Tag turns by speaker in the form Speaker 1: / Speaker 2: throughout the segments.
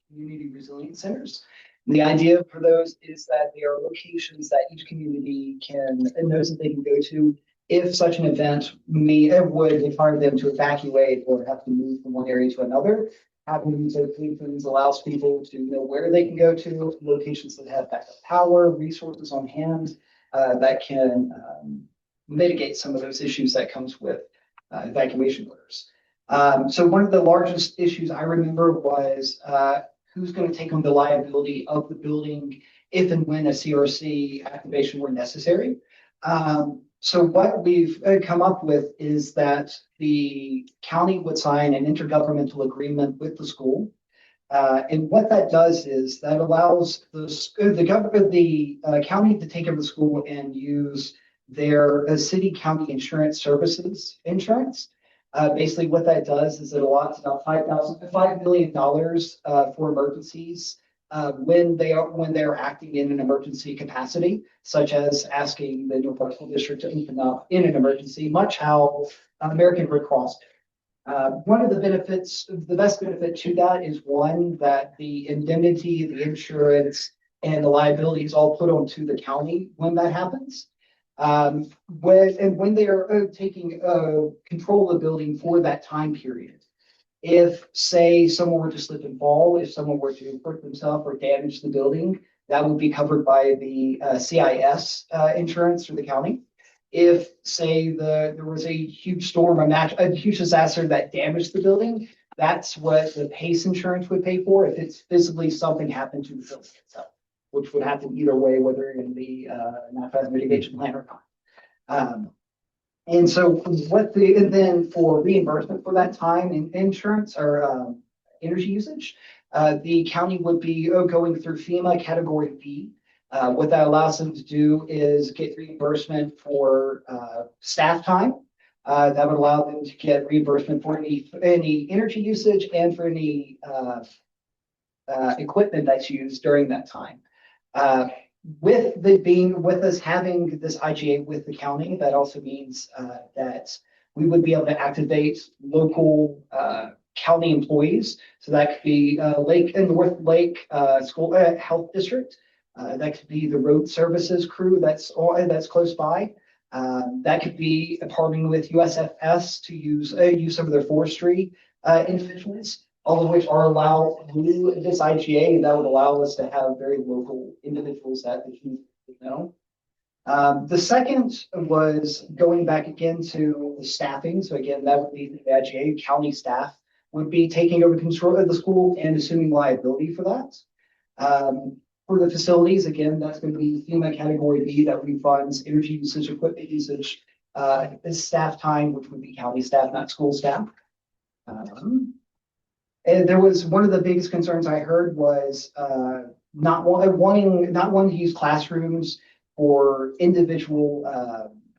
Speaker 1: community resilience centers. And the idea for those is that they are locations that each community can and knows that they can go to if such an event would require them to evacuate or have to move from one area to another. Having these locations allows people to know where they can go to, locations that have backup power, resources on hand that can mitigate some of those issues that comes with evacuation orders. So one of the largest issues I remember was who's going to take on the liability of the building if and when a CRC activation were necessary. So what we've come up with is that the county would sign an intergovernmental agreement with the school. And what that does is that allows the county to take over the school and use their city county insurance services insurance. Basically, what that does is it allots about $5 million for emergencies when they're acting in an emergency capacity, such as asking the Norfolk School District to open up in an emergency, much how American Red Cross did. One of the benefits, the best benefit to that is one, that the indemnity, the insurance, and the liability is all put onto the county when that happens. When they are taking control of the building for that time period. If, say, someone were to slip and fall, if someone were to hurt themselves or damage the building, that would be covered by the CIS insurance through the county. If, say, there was a huge storm, a huge disaster that damaged the building, that's what the PACE insurance would pay for if it's physically something happened to the building itself, which would happen either way, whether in the natural hazard mitigation plan or not. And so and then for reimbursement for that time in insurance or energy usage, the county would be going through FEMA Category B. What that allows them to do is get reimbursement for staff time. That would allow them to get reimbursement for any energy usage and for any equipment that's used during that time. With us having this IGA with the county, that also means that we would be able to activate local county employees. So that could be North Lake School Health District. That could be the road services crew that's close by. That could be partnering with USFS to use some of their forestry individuals, all of which are allowed through this IGA, and that would allow us to have very local individuals that the community know. The second was going back again to the staffing. So again, that would be the IGA. County staff would be taking over control of the school and assuming liability for that. For the facilities, again, that's going to be FEMA Category B that refunds energy usage, equipment usage, staff time, which would be county staff, not school staff. And there was one of the biggest concerns I heard was not wanting to use classrooms for individual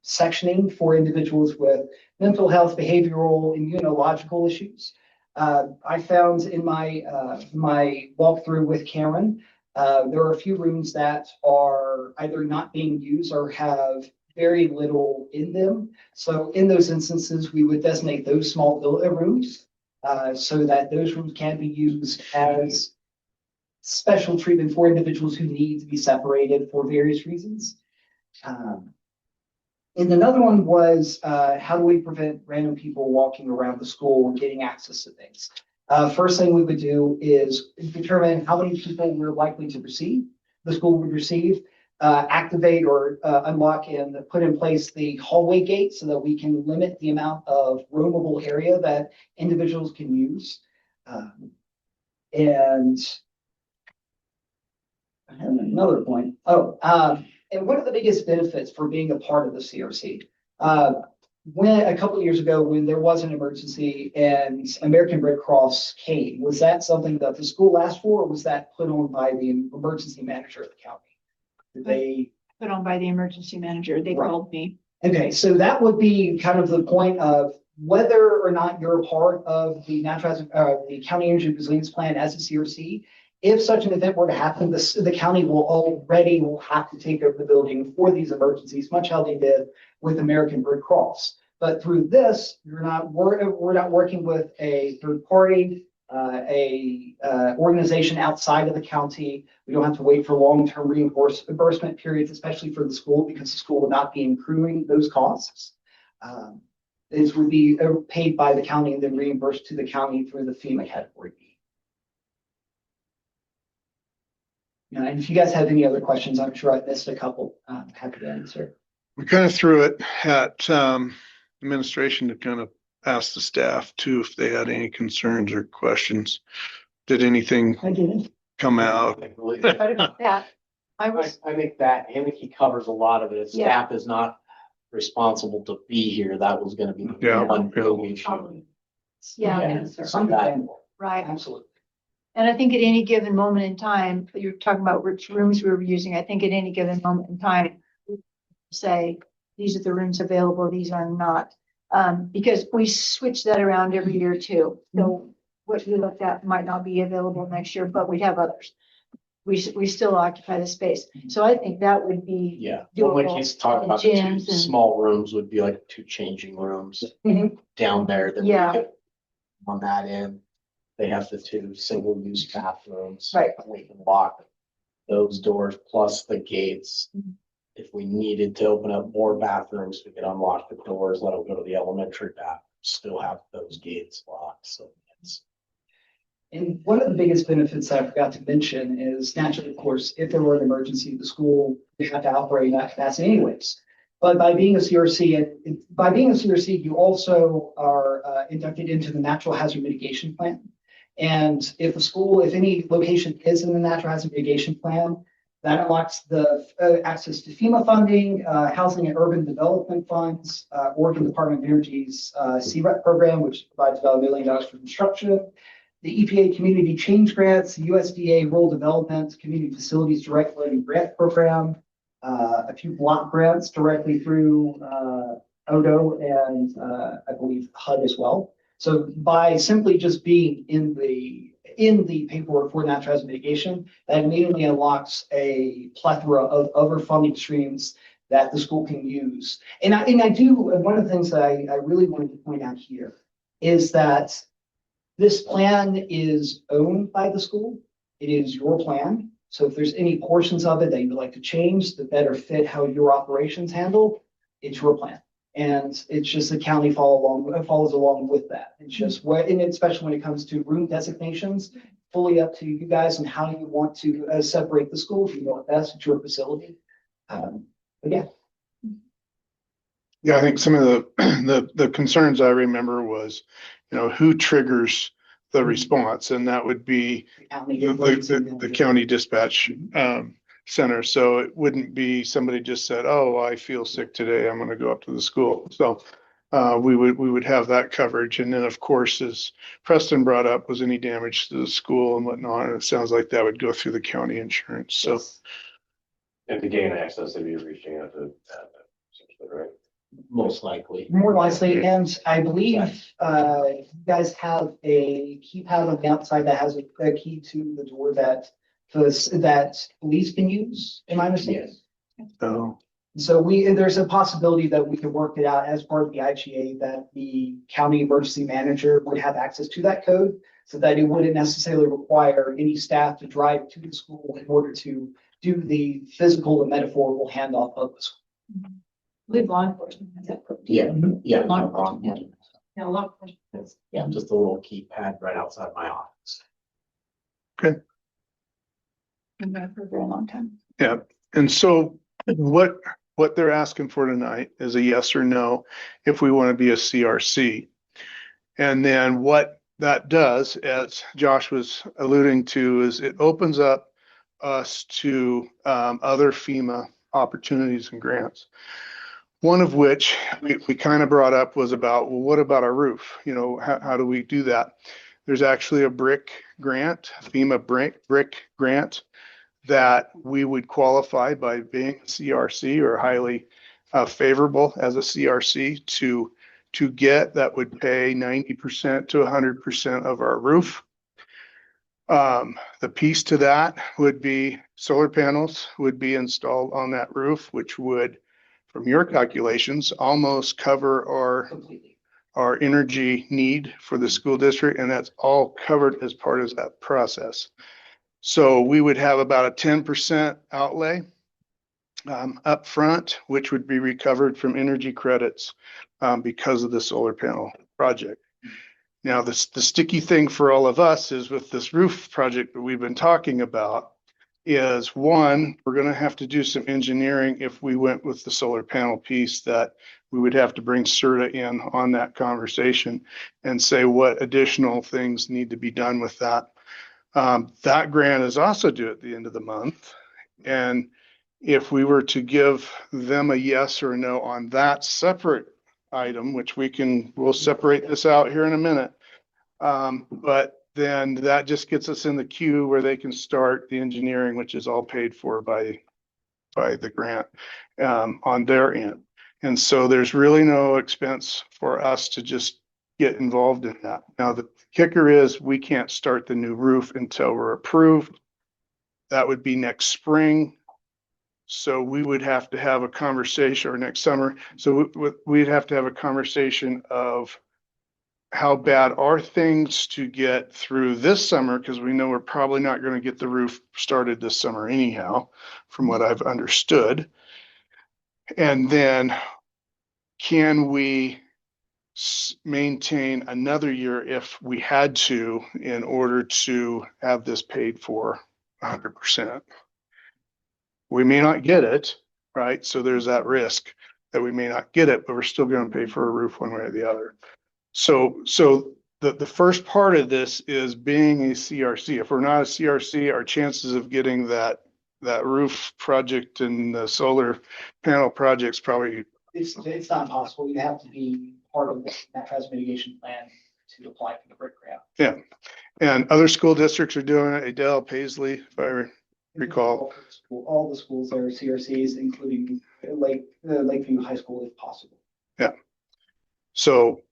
Speaker 1: sectioning for individuals with mental health, behavioral, immunological issues. I found in my walkthrough with Karen, there are a few rooms that are either not being used or have very little in them. So in those instances, we would designate those small rooms so that those rooms can be used as special treatment for individuals who need to be separated for various reasons. And another one was how do we prevent random people walking around the school and getting access to things? First thing we would do is determine how many people we're likely to receive, the school would receive, activate or unlock and put in place the hallway gate so that we can limit the amount of roamable area that individuals can use. And I have another point. And one of the biggest benefits for being a part of the CRC, when a couple of years ago, when there was an emergency and American Red Cross came, was that something that the school asked for, or was that put on by the emergency manager of the county? Did they
Speaker 2: put on by the emergency manager? They called me.
Speaker 1: Okay, so that would be kind of the point of whether or not you're a part of the the county energy resilience plan as a CRC. If such an event were to happen, the county will have to take over the building for these emergencies, much how they did with American Red Cross. But through this, we're not working with a third party. organization outside of the county. We don't have to wait for long-term reimbursement periods, especially for the school, because the school would not be accruing those costs. This would be paid by the county and then reimbursed to the county through the FEMA Category B. And if you guys have any other questions, I'm sure I missed a couple. I'm happy to answer.
Speaker 3: We kind of threw it at administration to kind of ask the staff too if they had any concerns or questions. Did anything
Speaker 1: I didn't.
Speaker 3: come out?
Speaker 2: That,
Speaker 4: I think that Henneke covers a lot of it. If
Speaker 2: Yeah.
Speaker 4: staff is not responsible to be here, that was gonna be
Speaker 3: Yeah.
Speaker 4: one big issue.
Speaker 2: yeah,
Speaker 1: Understandable.
Speaker 2: right.
Speaker 1: Absolutely.
Speaker 2: And I think at any given moment in time, you're talking about which rooms we were using. I think at any given moment in time, we say, these are the rooms available, these are not. Because we switch that around every year too. So what you looked at might not be available next year, but we'd have others. We still occupy the space. So I think that would be,
Speaker 4: Yeah, well, like
Speaker 2: Doable.
Speaker 4: he's talking about,
Speaker 2: And
Speaker 4: the two
Speaker 2: gyms and-
Speaker 4: small rooms would be like 2 changing rooms
Speaker 1: Mhm.
Speaker 4: down there. That we
Speaker 2: Yeah.
Speaker 4: could- On that end, they have the 2 single-use bathrooms.
Speaker 2: Right.
Speaker 4: We can lock those doors plus the gates.
Speaker 2: Mhm.
Speaker 4: If we needed to open up more bathrooms, we could unlock the doors, let them go to the elementary bathroom, still have those gates locked, so it's.
Speaker 1: And one of the biggest benefits I forgot to mention is naturally, of course, if there were an emergency, the school would have to operate in that capacity anyways. But by being a CRC, you also are inducted into the Natural Hazard Mitigation Plan. And if any location is in the Natural Hazard Mitigation Plan, that unlocks the access to FEMA funding, Housing and Urban Development Funds, Oregon Department of Energy's CREP program, which provides about $1 million for construction, the EPA Community Change Grants, the USDA Rural Development Community Facilities Direct Lending Grant Program, a few block grants directly through ODO and I believe HUD as well. So by simply just being in the paperwork for natural hazard mitigation, that immediately unlocks a plethora of other funding streams that the school can use. And one of the things that I really wanted to point out here is that this plan is owned by the school. It is your plan. So if there's any portions of it that you'd like to change that better fit how your operations handle, it's your plan. And it's just the county follows along with that. It's just and especially when it comes to room designations, fully up to you guys and how you want to separate the schools. You know what best, it's your facility. But yeah.
Speaker 3: Yeah, I think some of the concerns I remember was, who triggers the response, and that would be the county dispatch center. So it wouldn't be somebody just said, "Oh, I feel sick today, I'm going to go up to the school." So we would have that coverage, and then of course, as Preston brought up, was any damage to the school and whatnot. And it sounds like that would go through the county insurance. So.
Speaker 1: Yes.
Speaker 5: And to gain access, they'd be reaching out to that, right?
Speaker 4: Most likely.
Speaker 1: More likely, and I believe you guys have a keypad on the outside that has a key to the door that police can use, in my understanding.
Speaker 3: Oh.
Speaker 1: So there's a possibility that we could work it out as part of the IGA that the county emergency manager would have access to that code so that it wouldn't necessarily require any staff to drive to the school in order to do the physical and metaphorical handoff of the school.
Speaker 2: leave law enforcement. Has that code.
Speaker 4: Yeah, yeah.
Speaker 2: Law enforcement, yeah, law enforcement.
Speaker 4: Yeah, just a little keypad right outside my office.
Speaker 2: Been there for a very long time.
Speaker 3: Yeah, and so what they're asking for tonight is a yes or no if we want to be a CRC. And then what that does, as Josh was alluding to, is it opens up us to other FEMA opportunities and grants. One of which we kind of brought up was about, well, what about a roof? How do we do that? There's actually a brick grant, FEMA brick grant, that we would qualify by being a CRC or highly favorable as a CRC to get. That would pay 90% to 100% of our roof. The piece to that would be solar panels would be installed on that roof, which would, from your calculations, almost cover our
Speaker 1: Completely.
Speaker 3: our energy need for the school district, and that's all covered as part of that process. So we would have about a 10% outlay up front, which would be recovered from energy credits because of the solar panel project. Now, the sticky thing for all of us is with this roof project that we've been talking about is one, we're going to have to do some engineering if we went with the solar panel piece, that we would have to bring CERTA in on that conversation and say what additional things need to be done with that. That grant is also due at the end of the month. And if we were to give them a yes or a no on that separate item, which we'll separate this out here in a minute. But then that just gets us in the queue where they can start the engineering, which is all paid for by the grant on their end. And so there's really no expense for us to just get involved in that. Now, the kicker is we can't start the new roof until we're approved. That would be next spring. So we would have to have a conversation, or next summer. So we'd have to have a conversation of how bad are things to get through this summer, because we know we're probably not going to get the roof started this summer anyhow, from what I've understood. And then can we maintain another year if we had to, in order to have this paid for 100%? We may not get it, right? So there's that risk that we may not get it, but we're still going to pay for a roof one way or the other. So the first part of this is being a CRC. If we're not a CRC, our chances of getting that roof project and the solar panel projects probably.
Speaker 1: It's not possible. You have to be part of the natural hazard mitigation plan to apply for the BRIC grant.
Speaker 3: Yeah. And other school districts are doing it. Adele, Paisley, if I recall.
Speaker 1: All the schools are CRCs, including Lakeview High School if possible.
Speaker 3: Yeah. So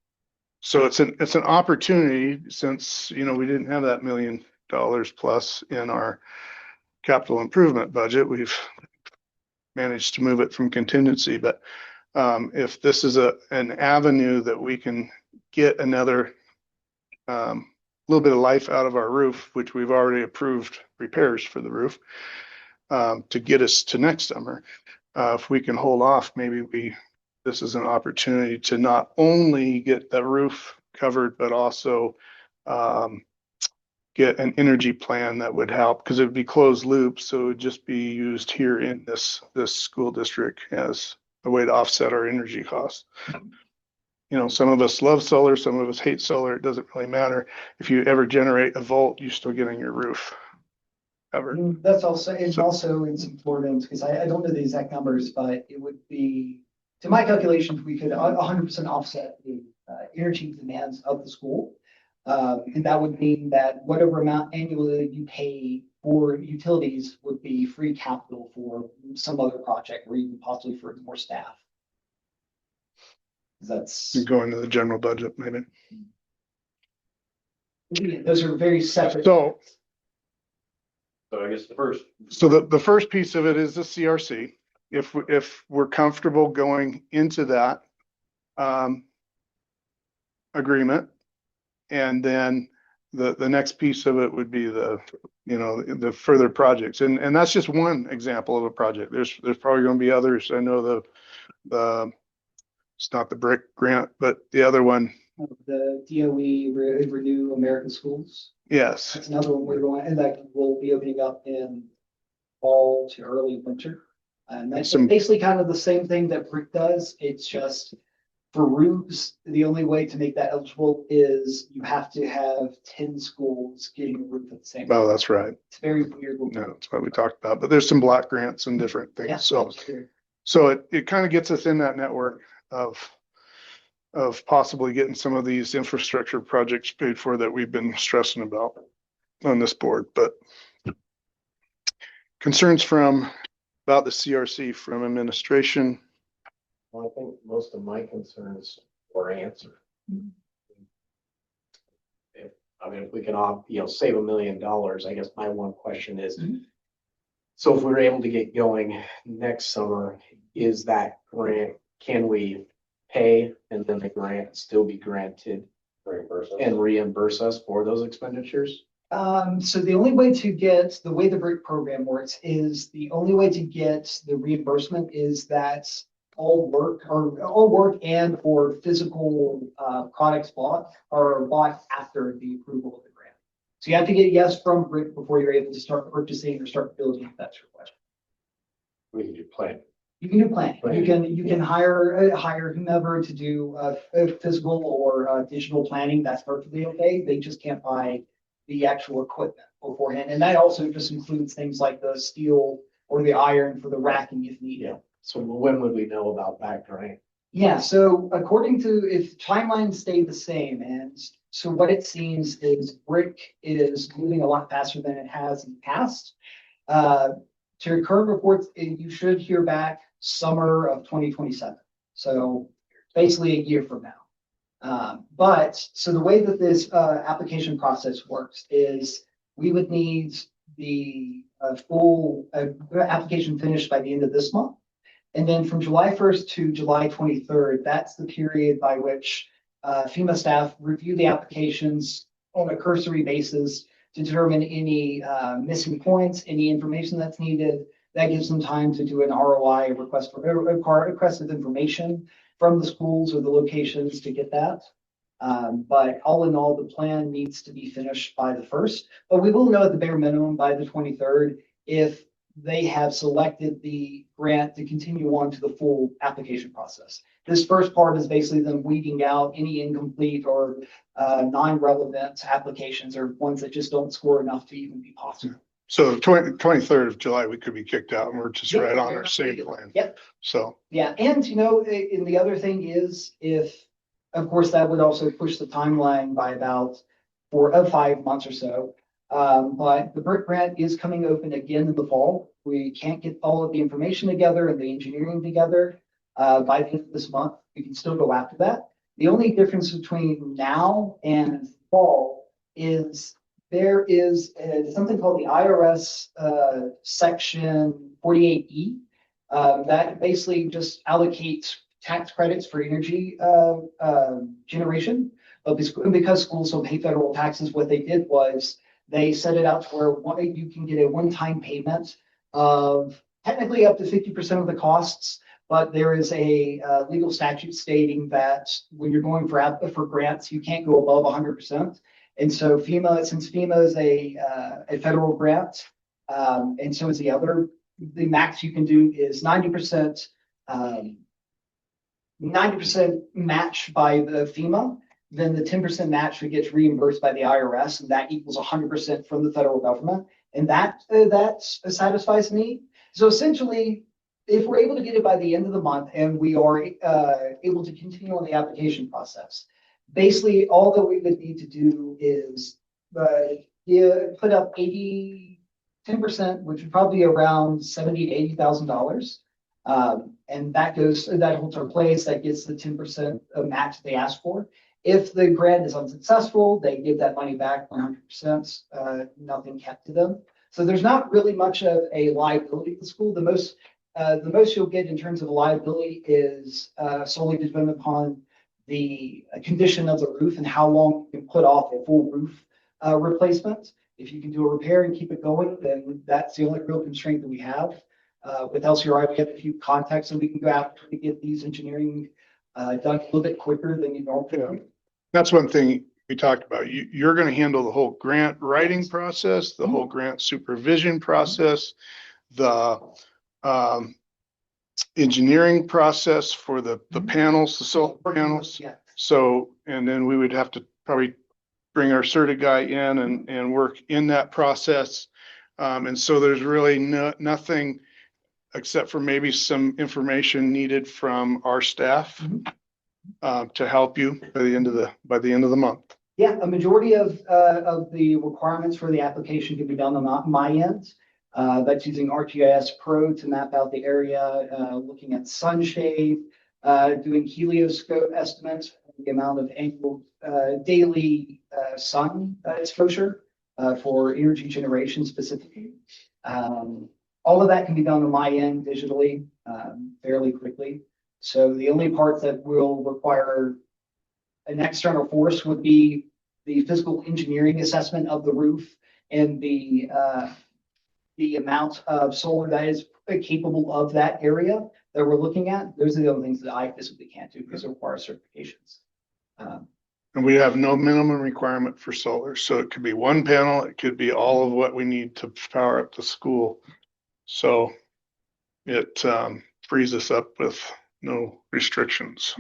Speaker 3: it's an opportunity, since, we didn't have that $1 million plus in our capital improvement budget. We've managed to move it from contingency, but if this is an avenue that we can get another little bit of life out of our roof, which we've already approved repairs for the roof, to get us to next summer, if we can hold off, maybe this is an opportunity to not only get the roof covered, but also get an energy plan that would help, because it would be closed loop. So it would just be used here in this school district as a way to offset our energy costs. Some of us love solar, some of us hate solar. It doesn't really matter. If you ever generate a volt, you're still getting your roof covered.
Speaker 1: That's also, it's important, because I don't know the exact numbers, but it would be, to my calculations, we could 100% offset the energy demands of the school. And that would mean that whatever amount annually you pay for utilities would be free capital for some other project, or even possibly for more staff. That's
Speaker 3: Going to the general budget, maybe.
Speaker 1: Those are very separate.
Speaker 5: So I guess
Speaker 3: the first piece of it is the CRC. If we're comfortable going into that agreement, and then the next piece of it would be the further projects, and that's just one example of a project. There's probably going to be others. I know the it's not the BRIC grant, but the other one.
Speaker 1: The DOE Renew American Schools.
Speaker 3: Yes.
Speaker 1: That's another one we're going, and that will be opening up in fall to early winter. And that's basically kind of the same thing that BRIC does. It's just for roofs, the only way to make that eligible is you have to have 10 schools getting a roof at the same time.
Speaker 3: Oh, that's right.
Speaker 1: It's very weird.
Speaker 3: No, that's what we talked about, but there's some block grants and different things.
Speaker 1: Yeah,
Speaker 3: So it kind of gets us in that network of possibly getting some of these infrastructure projects paid for that we've been stressing about on this board. But concerns about the CRC from administration.
Speaker 4: Well, I think most of my concerns were answered. If we can save $1 million, I guess my one question is, so if we're able to get going next summer, is that grant, can we pay and then the grant still be granted
Speaker 5: Reimbursement.
Speaker 4: and reimburse us for those expenditures?
Speaker 1: So the only way to get, the way the BRIC program works is the only way to get the reimbursement is that all work and or physical products bought are bought after the approval of the grant. So you have to get yes from BRIC before you're able to start purchasing or start building, if that's your question.
Speaker 5: We can do plan.
Speaker 1: You can do planning. You can hire whomever to do a physical or digital planning. That's perfectly okay. They just can't buy the actual equipment beforehand. And that also just includes things like the steel or the iron for the racking if needed.
Speaker 4: Yeah. So when would we know about that grant?
Speaker 1: Yeah, so according to, if timelines stay the same, and so what it seems is BRIC is moving a lot faster than it has in the past. To your current reports, you should hear back summer of 2027. So basically a year from now. But so the way that this application process works is we would need the full application finished by the end of this month. And then from July 1st to July 23rd, that's the period by which FEMA staff review the applications on a cursory basis to determine any missing points, any information that's needed. That gives them time to do an ROI, request of information from the schools or the locations to get that. But all in all, the plan needs to be finished by the 1st, but we will know at the bare minimum by the 23rd if they have selected the grant to continue on to the full application process. This first part is basically them weeding out any incomplete or non-relevant applications or ones that just don't score enough to even be possible.
Speaker 3: So 23rd of July, we could be kicked out and we're just
Speaker 1: Yep.
Speaker 3: right on our same plan.
Speaker 1: Yep.
Speaker 3: So,
Speaker 1: Yeah, and and the other thing is if, of course, that would also push the timeline by about 4 or 5 months or so. But the BRIC grant is coming open again in the fall. We can't get all of the information together and the engineering together by the end of this month. We can still go after that. The only difference between now and fall is there is something called the IRS section 48E that basically just allocates tax credits for energy generation. But because schools don't pay federal taxes, what they did was they set it out to where you can get a one-time payment of technically up to 50% of the costs. But there is a legal statute stating that when you're going for grants, you can't go above 100%. And so FEMA, since FEMA is a federal grant, and so is the max you can do is 90%, 90% match by the FEMA, then the 10% match that gets reimbursed by the IRS, and that equals 100% from the federal government. And that satisfies me. So essentially, if we're able to get it by the end of the month and we are able to continue on the application process, basically all that we would need to do is put up 10%, which would probably be around $70,000 to $80,000. And that holds our place, that gets the 10% of match they asked for. If the grant is unsuccessful, they give that money back 100%, nothing kept to them. So there's not really much of a liability to the school. The most you'll get in terms of liability is solely dependent upon the condition of the roof and how long you can put off a full roof replacement. If you can do a repair and keep it going, then that's the only real constraint that we have. With LCRI, we have a few contacts and we can go out to get these engineering done a little bit quicker than you normally do.
Speaker 3: that's one thing we talked about. You're going to handle the whole grant writing process, the whole grant supervision process, the engineering process for the panels, the solar panels.
Speaker 1: Yeah.
Speaker 3: So, and then we would have to probably bring our CERTA guy in and work in that process. And so there's really nothing except for maybe some information needed from our staff to help you by the end of the month.
Speaker 1: Yeah, a majority of the requirements for the application can be done on my end. That's using ArcGIS Pro to map out the area, looking at sunshade, doing helioscope estimates, the amount of annual daily sun exposure for energy generation specifically. All of that can be done on my end digitally fairly quickly. So the only part that will require an external force would be the physical engineering assessment of the roof and the amount of solar that is capable of that area that we're looking at. Those are the only things that I physically can't do because it requires certifications.
Speaker 3: And we have no minimum requirement for solar, so it could be one panel, it could be all of what we need to power up the school. So it frees us up with no restrictions.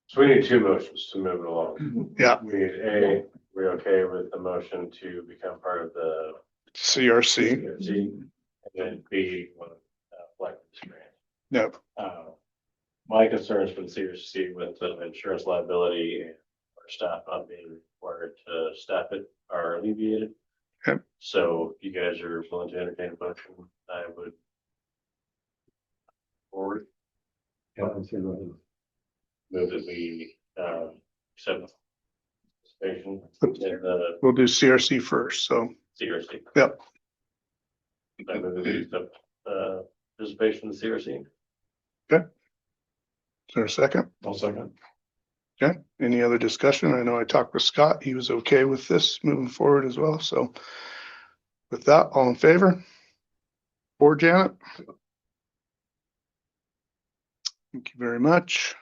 Speaker 5: So we need two motions to move it along.
Speaker 3: Yeah,
Speaker 5: We need we're okay with the motion to become part of the
Speaker 3: CRC.
Speaker 5: CFC, and then B, want to collect this grant.
Speaker 3: Yep.
Speaker 5: My concerns for the CRC with the insurance liability and our staff not being required to staff it are alleviated.
Speaker 3: Okay.
Speaker 5: So if you guys are willing to entertain a motion, I would forward. Move that we accept participation in the
Speaker 3: We'll do CRC first, so,
Speaker 5: CRC.
Speaker 3: yep.
Speaker 5: I move that we accept participation in the CRC.
Speaker 3: Is there a second?
Speaker 5: I'll second.
Speaker 3: Okay, any other discussion? I know I talked with Scott. He was okay with this moving forward as well, so. With that, all in favor? For Janet? Thank you very much.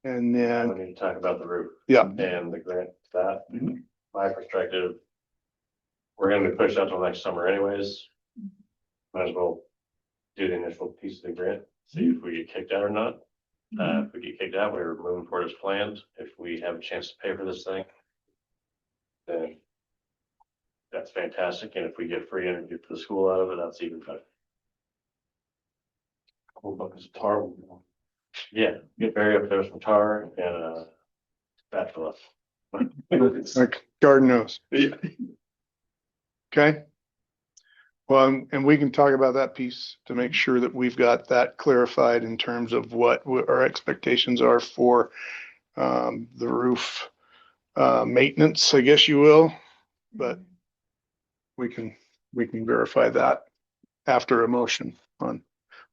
Speaker 3: And
Speaker 5: We
Speaker 3: then,
Speaker 5: need to talk about the roof
Speaker 3: yeah,
Speaker 5: and the grant for that. My perspective, we're gonna be pushed out till next summer anyways. Might as well do the initial piece of the grant, see if we get kicked out or not. If we get kicked out, we're moving forward as planned. If we have a chance to pay for this thing, then that's fantastic. And if we get free energy for the school out of it, that's even better.
Speaker 4: Whole buckets of tar.
Speaker 5: Yeah, get Barry up there with some tar and spatula.
Speaker 3: like garden knows. Okay. Well, and we can talk about that piece to make sure that we've got that clarified in terms of what our expectations are for the roof maintenance, I guess you will, but we can verify that after a motion on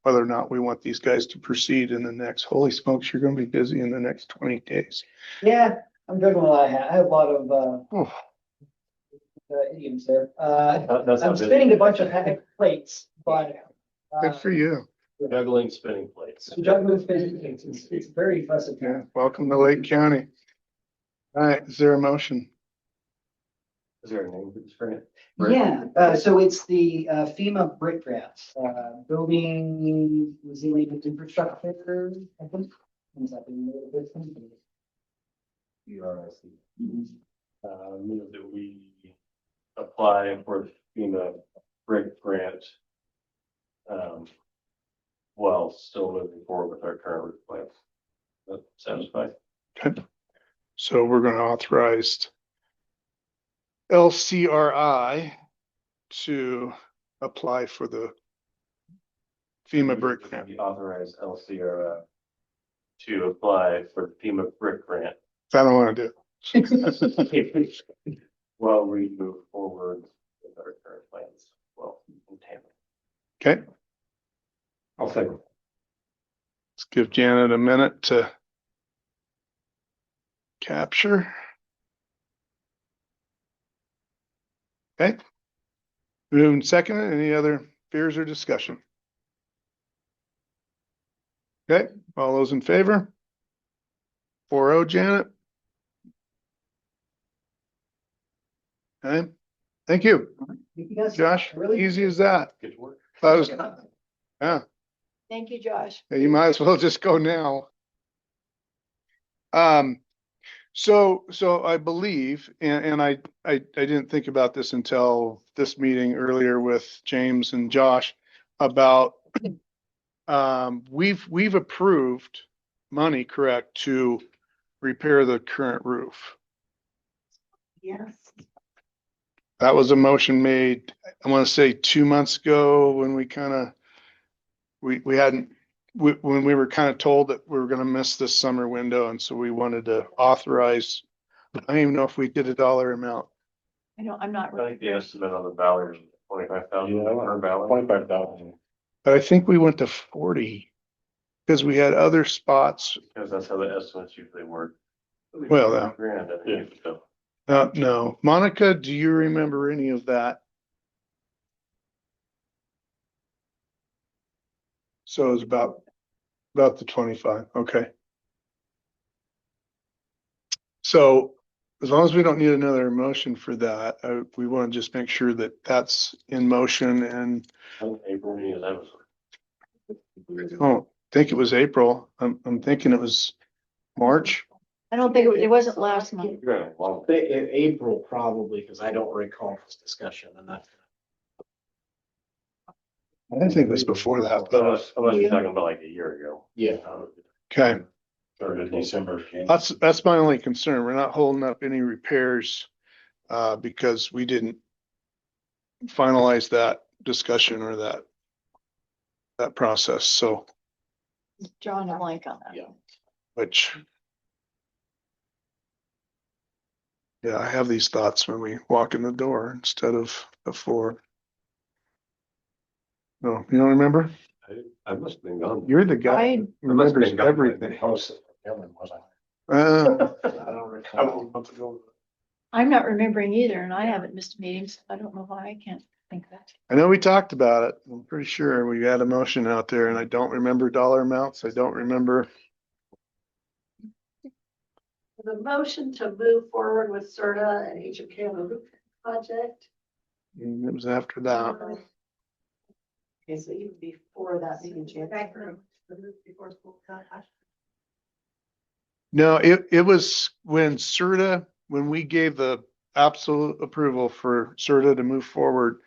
Speaker 3: whether or not we want these guys to proceed in the next, holy smokes, you're gonna be busy in the next 20 days.
Speaker 1: Yeah, I'm juggling a lot. I have a lot of
Speaker 3: Oh,
Speaker 1: idioms there.
Speaker 5: That's
Speaker 1: I'm
Speaker 5: not busy.
Speaker 1: spinning a bunch of heavy plates, but
Speaker 3: good for you.
Speaker 5: Juggling spinning plates.
Speaker 1: juggling spinning plates. It's very impressive.
Speaker 3: Yeah, welcome to Lake County. All right, is there a motion?
Speaker 5: Is there a name for this grant?
Speaker 1: Yeah, so it's the FEMA brick grant, building resilient infrastructure, I think. Is that the name of this one?
Speaker 5: Move that we apply for FEMA brick grant. While still moving forward with our current roof plans. That satisfied?
Speaker 3: Okay. So we're gonna authorize LCRI to apply for the FEMA brick grant.
Speaker 5: We authorize LCRA to apply for FEMA brick grant.
Speaker 3: I don't wanna do it.
Speaker 5: While we move forward with our current plans. Well, in tandem.
Speaker 3: Okay,
Speaker 5: I'll second.
Speaker 3: let's give Janet a minute to capture. Okay. Moving second, any other fears or discussion? Okay, all those in favor? 4-0, Janet. Okay, thank you,
Speaker 1: You guys
Speaker 3: Josh.
Speaker 1: really
Speaker 3: Easy as that.
Speaker 5: Good work.
Speaker 3: That was, yeah.
Speaker 2: Thank you, Josh.
Speaker 3: Yeah, you might as well just go now. So I believe, and I didn't think about this until this meeting earlier with James and Josh about, we've approved money, correct, to repair the current roof.
Speaker 2: Yes.
Speaker 3: That was a motion made, I want to say 2 months ago when we kind of, we hadn't, when we were kind of told that we were going to miss this summer window. And so we wanted to authorize, I don't even know if we did a dollar amount.
Speaker 2: I know, I'm not.
Speaker 5: I think the estimate on the Valley is 25,000 per Valley.
Speaker 4: 25,000.
Speaker 3: But I think we went to 40 because we had other spots.
Speaker 5: Because that's how the estimates usually work.
Speaker 3: Well,
Speaker 5: Grand, I think, so.
Speaker 3: no. Monica, do you remember any of that? So it was about the 25. Okay. So as long as we don't need another motion for that, we want to just make sure that that's in motion and
Speaker 5: April meeting, that was.
Speaker 3: I don't think it was April. I'm thinking it was March.
Speaker 2: I don't think it wasn't last month.
Speaker 5: Yeah, well,
Speaker 4: April probably, because I don't recall this discussion and that.
Speaker 3: I think it was before that.
Speaker 5: unless you're talking about like a year ago.
Speaker 4: Yeah.
Speaker 3: Okay.
Speaker 5: Or December.
Speaker 3: That's my only concern. We're not holding up any repairs because we didn't finalize that discussion or that process. So,
Speaker 2: Drawing a blank on that.
Speaker 4: Yeah.
Speaker 3: which, yeah, I have these thoughts when we walk in the door instead of before. No, you don't remember?
Speaker 5: I must have been gone.
Speaker 3: You're the guy
Speaker 2: I-
Speaker 3: who remembers everything.
Speaker 4: Ellen, was I?
Speaker 3: Uh,
Speaker 4: I don't recall.
Speaker 2: I'm not remembering either, and I haven't missed meetings. I don't know why I can't think that.
Speaker 3: I know we talked about it. I'm pretty sure we had a motion out there and I don't remember dollar amounts. I don't remember.
Speaker 6: The motion to move forward with CERTA and HMK on the roof project.
Speaker 3: It was after that.
Speaker 6: Okay, so even before that, meeting, January. Before school.
Speaker 3: No, it was when CERTA, when we gave the absolute approval for CERTA to move forward.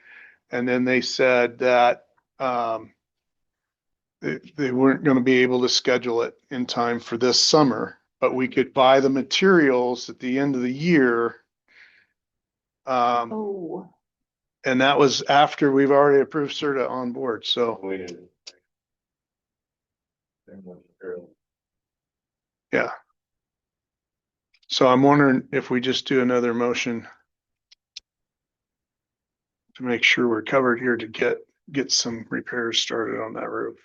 Speaker 3: And then they said that, they weren't going to be able to schedule it in time for this summer, but we could buy the materials at the end of the year.
Speaker 2: Oh,
Speaker 3: And that was after we've already approved CERTA on board. So,
Speaker 5: We didn't.
Speaker 3: yeah. So I'm wondering if we just do another motion to make sure we're covered here to get some repairs started on that roof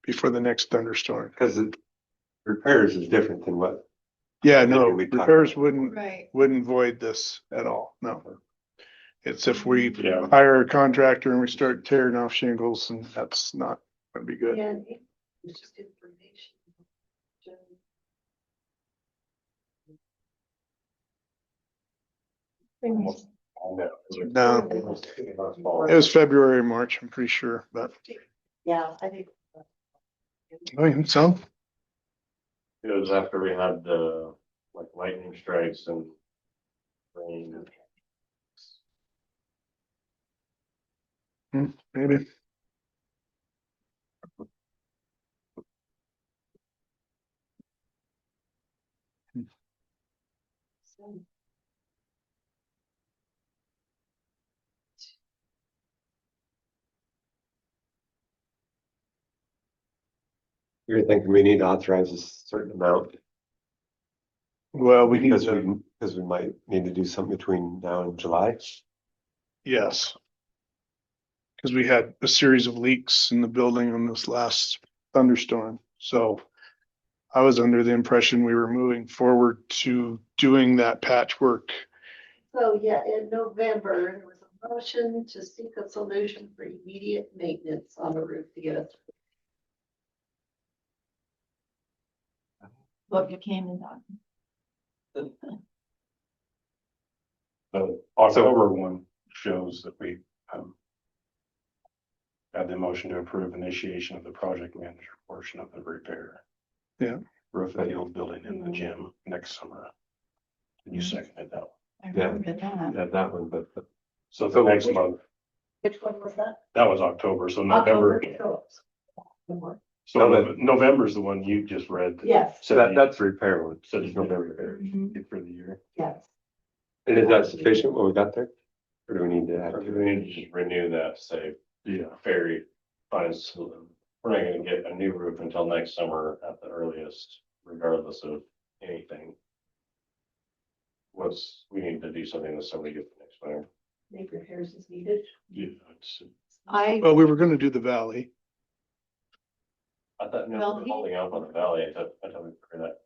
Speaker 3: before the next thunderstorm.
Speaker 7: Because the repairs is different than what,
Speaker 3: Yeah, no,
Speaker 7: We talked
Speaker 3: repairs
Speaker 7: about-
Speaker 2: right.
Speaker 3: wouldn't void this at all. No. It's if we
Speaker 5: Yeah.
Speaker 3: hire a contractor and we start tearing off shingles, and that's not gonna be good.
Speaker 6: Yeah, it's just information.
Speaker 3: No, it was February, March, I'm pretty sure, but
Speaker 6: Yeah, I think.
Speaker 3: I mean, so,
Speaker 5: It was after we had the, like lightning strikes and rain.
Speaker 3: maybe.
Speaker 7: you're thinking we need to authorize a certain amount.
Speaker 3: Well, we need
Speaker 7: Because
Speaker 3: to,
Speaker 7: we might need to do something between now and July.
Speaker 3: yes. Because we had a series of leaks in the building on this last thunderstorm, so I was under the impression we were moving forward to doing that patchwork.
Speaker 6: So, yeah, in November, there was a motion to seek a solution for immediate maintenance on the roof to get us.
Speaker 2: What became of that?
Speaker 8: The October one shows that we had the motion to approve initiation of the project manager portion of the repair.
Speaker 3: Yeah.
Speaker 8: Roof of the old building in the gym next summer. And you seconded that one.
Speaker 2: I remember that.
Speaker 7: Yeah, that one, but
Speaker 8: So the next month,
Speaker 6: Which one was that?
Speaker 8: that was October, so November.
Speaker 6: October.
Speaker 8: So November's the one you just read.
Speaker 6: Yes,
Speaker 7: so that's the repair one.
Speaker 8: So there's November
Speaker 2: Mhm.
Speaker 8: for the year.
Speaker 6: yes.
Speaker 7: And is that sufficient what we got there? Or do we need to add
Speaker 5: Or do
Speaker 7: to
Speaker 5: we
Speaker 7: it?
Speaker 5: need to just renew that, say,
Speaker 8: Yeah.
Speaker 5: ferry finds, we're not gonna get a new roof until next summer at the earliest, regardless of anything. We need to do something this summer to get the next winter.
Speaker 6: Make repairs as needed.
Speaker 8: Yeah, it's
Speaker 3: Well, we were gonna do the valley.
Speaker 5: I thought, no,
Speaker 2: Well,
Speaker 5: we're
Speaker 2: he-
Speaker 5: holding out on the valley. I thought we figured that.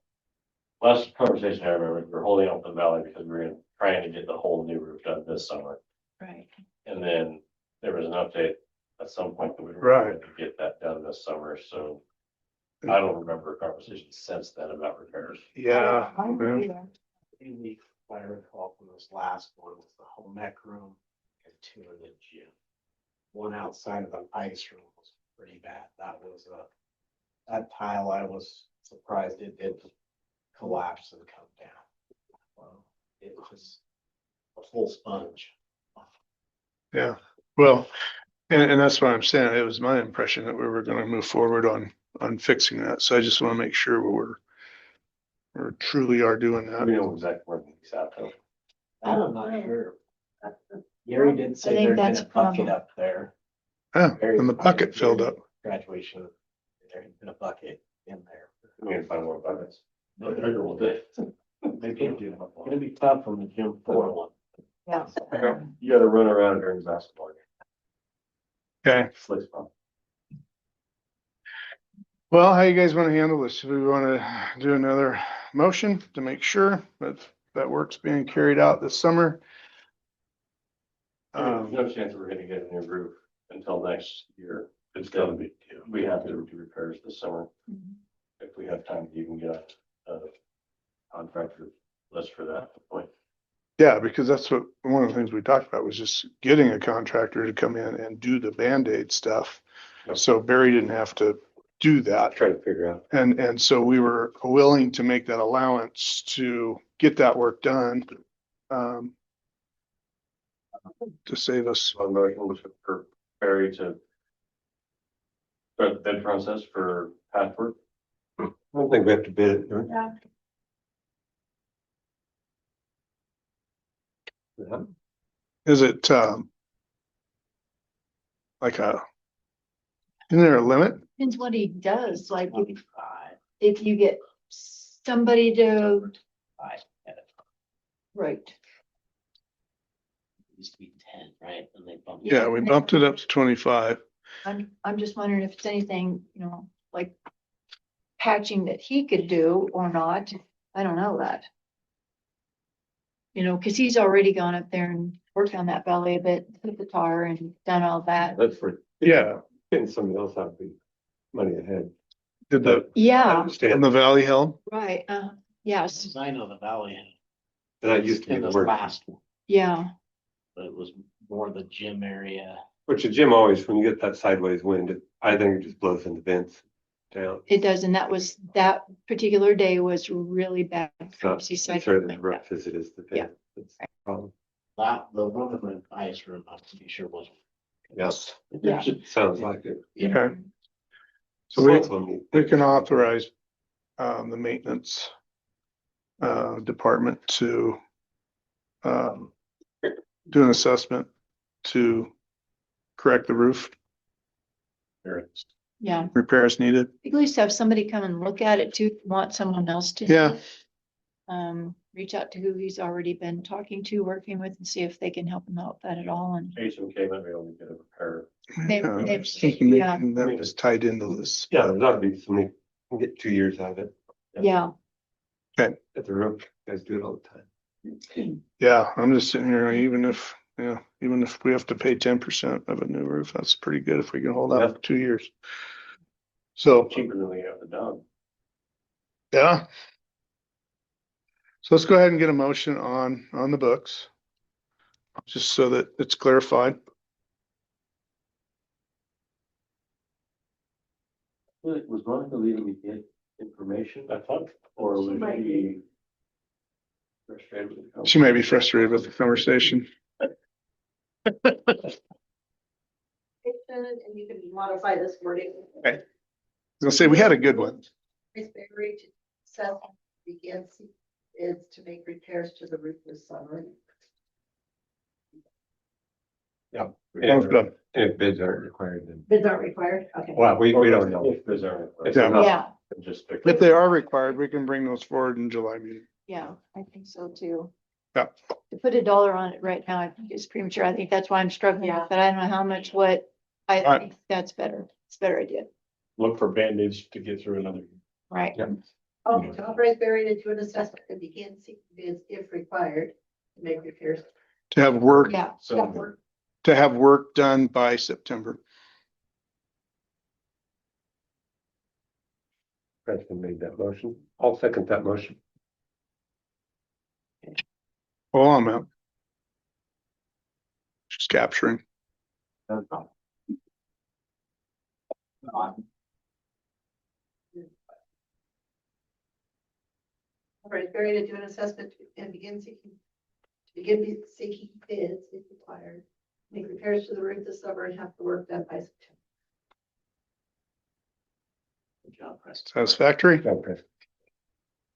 Speaker 5: Last conversation I remember, we were holding out the valley because we were trying to get the whole new roof done this summer.
Speaker 2: Right.
Speaker 5: And then there was an update at some point that we were
Speaker 3: Right.
Speaker 5: going to get that done this summer, so. I don't remember a conversation since then about repairs.
Speaker 3: Yeah.
Speaker 2: I
Speaker 3: yeah.
Speaker 2: agree.
Speaker 4: Maybe if I recall from this last one was the home ec room and two in the gym. One outside of the ice room was pretty bad. That was that tile, I was surprised it did collapse and come down. It was a full sponge.
Speaker 3: Yeah, well, and that's what I'm saying. It was my impression that we were gonna move forward on fixing that. So I just wanna make sure we're truly are doing
Speaker 5: We
Speaker 3: that.
Speaker 5: know exactly where these out though.
Speaker 4: I'm not sure. Gary did
Speaker 2: I
Speaker 4: say
Speaker 2: think
Speaker 4: there'd been
Speaker 2: that's
Speaker 4: a
Speaker 2: a
Speaker 4: bucket
Speaker 2: problem.
Speaker 4: up there.
Speaker 3: Yeah, and the bucket filled up.
Speaker 4: Graduation, there had been a bucket in there.
Speaker 5: We need to find more buckets.
Speaker 4: Maybe it'll be tough from the gym floor one.
Speaker 2: Yeah.
Speaker 5: You gotta run around during basketball. game.
Speaker 3: Okay,
Speaker 5: Slick spot.
Speaker 3: well, how you guys wanna handle this? Do we wanna do another motion to make sure that that work's being carried out this summer?
Speaker 5: I mean, there's no chance we're gonna get a new roof until next year. It's gonna be, we have to do repairs this summer. If we have time to even get a contractor list for that point.
Speaker 3: Yeah, because that's what, one of the things we talked about was just getting a contractor to come in and do the Band-Aid stuff.
Speaker 5: Yep.
Speaker 3: So Barry didn't have to do that.
Speaker 7: Trying to figure out.
Speaker 3: And so we were willing to make that allowance to get that work done. To save us.
Speaker 5: One motion was for Barry to start the bid process for patchwork.
Speaker 7: I don't think we have to bid it. do we?
Speaker 2: Yeah.
Speaker 7: Yeah.
Speaker 3: Is it, like isn't there a limit?
Speaker 2: Depends what he does, like if you get somebody to, right,
Speaker 4: Used to be 10, right? And they bumped.
Speaker 3: Yeah, we bumped it up to 25.
Speaker 2: I'm just wondering if it's anything, like patching that he could do or not. I don't know that. Cause he's already gone up there and worked on that valley a bit, put the tar and done all that.
Speaker 7: That's for.
Speaker 3: Yeah.
Speaker 7: Getting somebody else out the money ahead.
Speaker 3: Did the,
Speaker 7: I
Speaker 2: Yeah,
Speaker 3: in
Speaker 7: understand.
Speaker 3: the valley help?
Speaker 2: right, yes,
Speaker 4: I know the valley.
Speaker 7: That used to be
Speaker 4: In
Speaker 7: the
Speaker 4: the
Speaker 7: worst.
Speaker 4: last one,
Speaker 2: yeah,
Speaker 4: but it was more the gym area.
Speaker 7: Which the gym always, when you get that sideways wind, I think it just blows in the vents down.
Speaker 2: it does. And that particular day was really bad.
Speaker 7: It's not
Speaker 2: Crazy side
Speaker 7: necessarily
Speaker 2: like
Speaker 7: as
Speaker 2: that.
Speaker 7: rough as it is the
Speaker 2: Yeah.
Speaker 7: vent. That's the problem.
Speaker 4: The one in the ice room, I'm pretty sure was.
Speaker 7: Yes.
Speaker 2: Yeah.
Speaker 7: Sounds like it.
Speaker 4: Yeah.
Speaker 3: Okay. So we,
Speaker 7: Both of them.
Speaker 3: we can authorize, the maintenance, department to, do an assessment to correct the roof,
Speaker 2: Yeah,
Speaker 3: repairs needed.
Speaker 2: at least have somebody come and look at it too, if you want someone else to.
Speaker 3: Yeah.
Speaker 2: Reach out to who he's already been talking to, working with, and see if they can help him out with that at all. And
Speaker 5: HMK might be able to get a repair.
Speaker 2: They-
Speaker 3: Yeah, I
Speaker 2: they-
Speaker 3: was thinking
Speaker 2: yeah.
Speaker 3: maybe that was tied into this.
Speaker 7: Yeah, there's ought to be somebody, can get 2 years out of it.
Speaker 2: yeah,
Speaker 7: At the roof, guys do it all the time.
Speaker 3: Yeah, I'm just sitting here, even if we have to pay 10% of a new roof, that's pretty good if we can hold out for 2 years. So,
Speaker 5: Cheaper than we have the dog.
Speaker 3: yeah. So let's go ahead and get a motion on the books. Just so that it's clarified.
Speaker 5: Was Monica leaving to get information? I thought, or was she frustrated with the
Speaker 3: She may be frustrated with the conversation.
Speaker 6: And you can modify this wording.
Speaker 3: I was gonna say, we had a good one.
Speaker 6: Ms. Berry to set begin is to make repairs to the roof this summer.
Speaker 3: Both of them.
Speaker 7: If bids aren't required, then,
Speaker 6: Bids aren't required, okay.
Speaker 7: well, we don't know.
Speaker 5: If there's a.
Speaker 7: If
Speaker 3: they're not.
Speaker 2: yeah,
Speaker 5: Just.
Speaker 3: If they are required, we can bring those forward in July meeting.
Speaker 2: yeah, I think so too.
Speaker 3: Yeah.
Speaker 2: To put a dollar on it right now, I think it's premature. I think that's why I'm struggling with it. I don't know how much what I
Speaker 3: Right.
Speaker 2: think that's better. It's a better idea,
Speaker 8: Look for Band-Aids to get through another.
Speaker 2: right?
Speaker 6: Oh, authorize Barry to do an assessment and begin seeking bids if required to make repairs.
Speaker 3: To have work,
Speaker 2: Yeah,
Speaker 8: So
Speaker 3: to have work done by September.
Speaker 7: Preston made that motion. I'll second that motion.
Speaker 3: Hold on, man. Just capturing.
Speaker 6: Authorize Barry to do an assessment and begin seeking bids if required. Make repairs to the roof this summer and have the work done by September.
Speaker 4: Good job, Preston.
Speaker 3: Satisfactory?
Speaker 7: Go, Preston.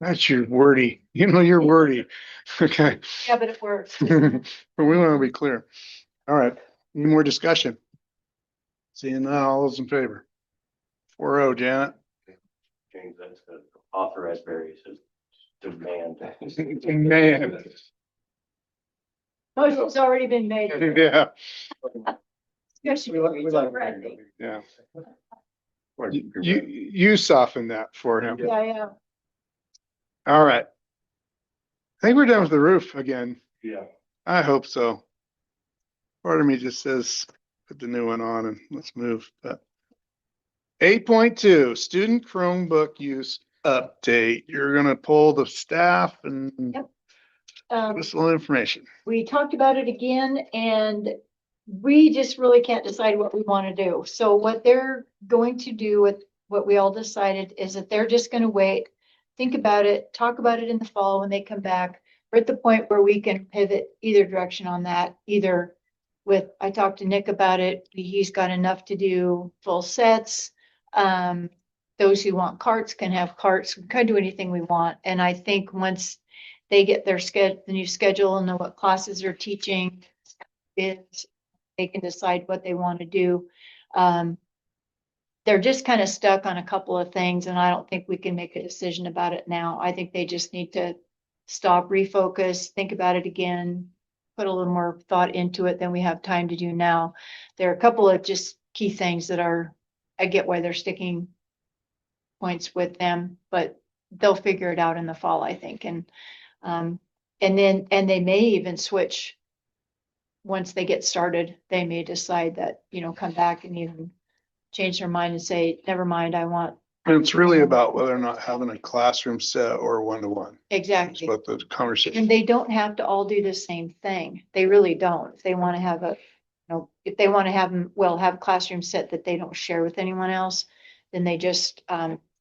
Speaker 3: That's your wordy. You know, you're wordy. Okay.
Speaker 2: yeah, but it works.
Speaker 3: But we want to be clear. All right. Any more discussion? Seeing none, all those in favor? 4-0, Janet.
Speaker 5: Change that to authorize Barry to demand.
Speaker 3: Man.
Speaker 2: Motion's already been made.
Speaker 3: Yeah,
Speaker 2: Discussion
Speaker 8: We
Speaker 2: is
Speaker 8: like
Speaker 2: over, I think.
Speaker 3: yeah. You soften that for him.
Speaker 2: Yeah, yeah.
Speaker 3: All right. I think we're done with the roof again.
Speaker 8: Yeah.
Speaker 3: I hope so. Part of me just says, put the new one on and let's move, but. 8.2, student Chromebook use update. You're gonna pull the staff and
Speaker 2: Yep.
Speaker 3: give us a little information.
Speaker 2: We talked about it again and we just really can't decide what we want to do. So what they're going to do with what we all decided is that they're just going to wait, think about it, talk about it in the fall when they come back. We're at the point where we can pivot either direction on that, either with, I talked to Nick about it. He's got enough to do full sets. Those who want carts can have carts. We can do anything we want. And I think once they get their the new schedule and know what classes they're teaching is, they can decide what they want to do. They're just kind of stuck on a couple of things and I don't think we can make a decision about it now. I think they just need to stop, refocus, think about it again, put a little more thought into it than we have time to do now. There are a couple of just key things that I get why they're sticking points with them, but they'll figure it out in the fall, I think. And they may even switch once they get started. They may decide that, come back and even change their mind and say, never mind, I want.
Speaker 3: And it's really about whether or not having a classroom set or one-to-one. That's
Speaker 2: Exactly.
Speaker 3: what the conversation.
Speaker 2: And they don't have to all do the same thing. They really don't. If they want to have if they want to have them, have a classroom set that they don't share with anyone else, then they just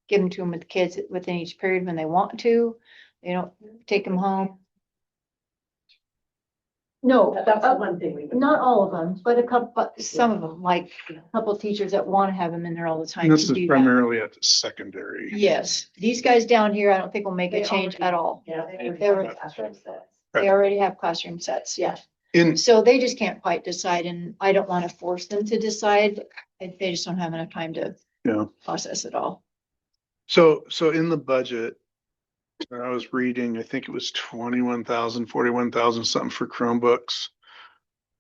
Speaker 2: give them to them with the kids within each period when they want to. They don't take them home. No,
Speaker 6: That's the one thing we would.
Speaker 2: not all of them, but some of them, like a couple of teachers that want to have them in there all the time.
Speaker 3: And this
Speaker 2: can
Speaker 3: is
Speaker 2: do that.
Speaker 3: primarily at the secondary.
Speaker 2: Yes, these guys down here, I don't think will make a
Speaker 6: They
Speaker 2: change
Speaker 6: already-
Speaker 2: at all.
Speaker 6: Yeah, they
Speaker 2: They were-
Speaker 6: were classroom sets.
Speaker 2: They already have classroom sets, yeah.
Speaker 3: In,
Speaker 2: So they just can't quite decide and I don't want to force them to decide. They just don't have enough time to
Speaker 3: Yeah.
Speaker 2: process it all.
Speaker 3: so in the budget, I was reading, I think it was 21,000, 41,000 something for Chromebooks.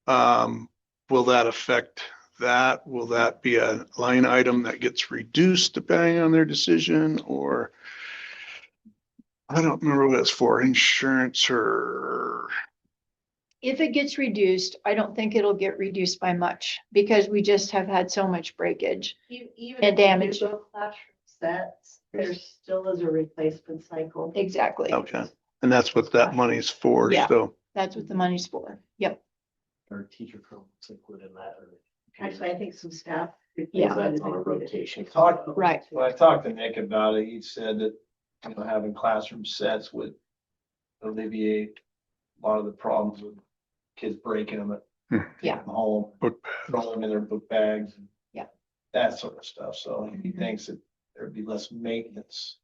Speaker 3: Will that affect that? Will that be a line item that gets reduced depending on their decision or? I don't remember what it's for, insurance or,
Speaker 2: If it gets reduced, I don't think it'll get reduced by much because we just have had so much breakage.
Speaker 6: Even
Speaker 2: And
Speaker 6: if you
Speaker 2: damage.
Speaker 6: do go classroom sets, there still is a replacement cycle.
Speaker 2: Exactly.
Speaker 3: okay, and that's what that money's for,
Speaker 2: Yeah.
Speaker 3: so.
Speaker 2: That's what the money's for. Yep.
Speaker 4: Or teacher Chromebooks included in that, or.
Speaker 6: Actually, I think some staff.
Speaker 2: Yeah.
Speaker 4: That's on a rotation.
Speaker 2: Right.
Speaker 9: When I talked to Nick about it, he said that, having classroom sets would alleviate a lot of the problems with kids breaking them at
Speaker 2: Yeah.
Speaker 9: taking them home,
Speaker 3: Book
Speaker 9: throwing them in their book bags. And
Speaker 2: Yeah.
Speaker 9: that sort of stuff. So he thinks that there'd be less maintenance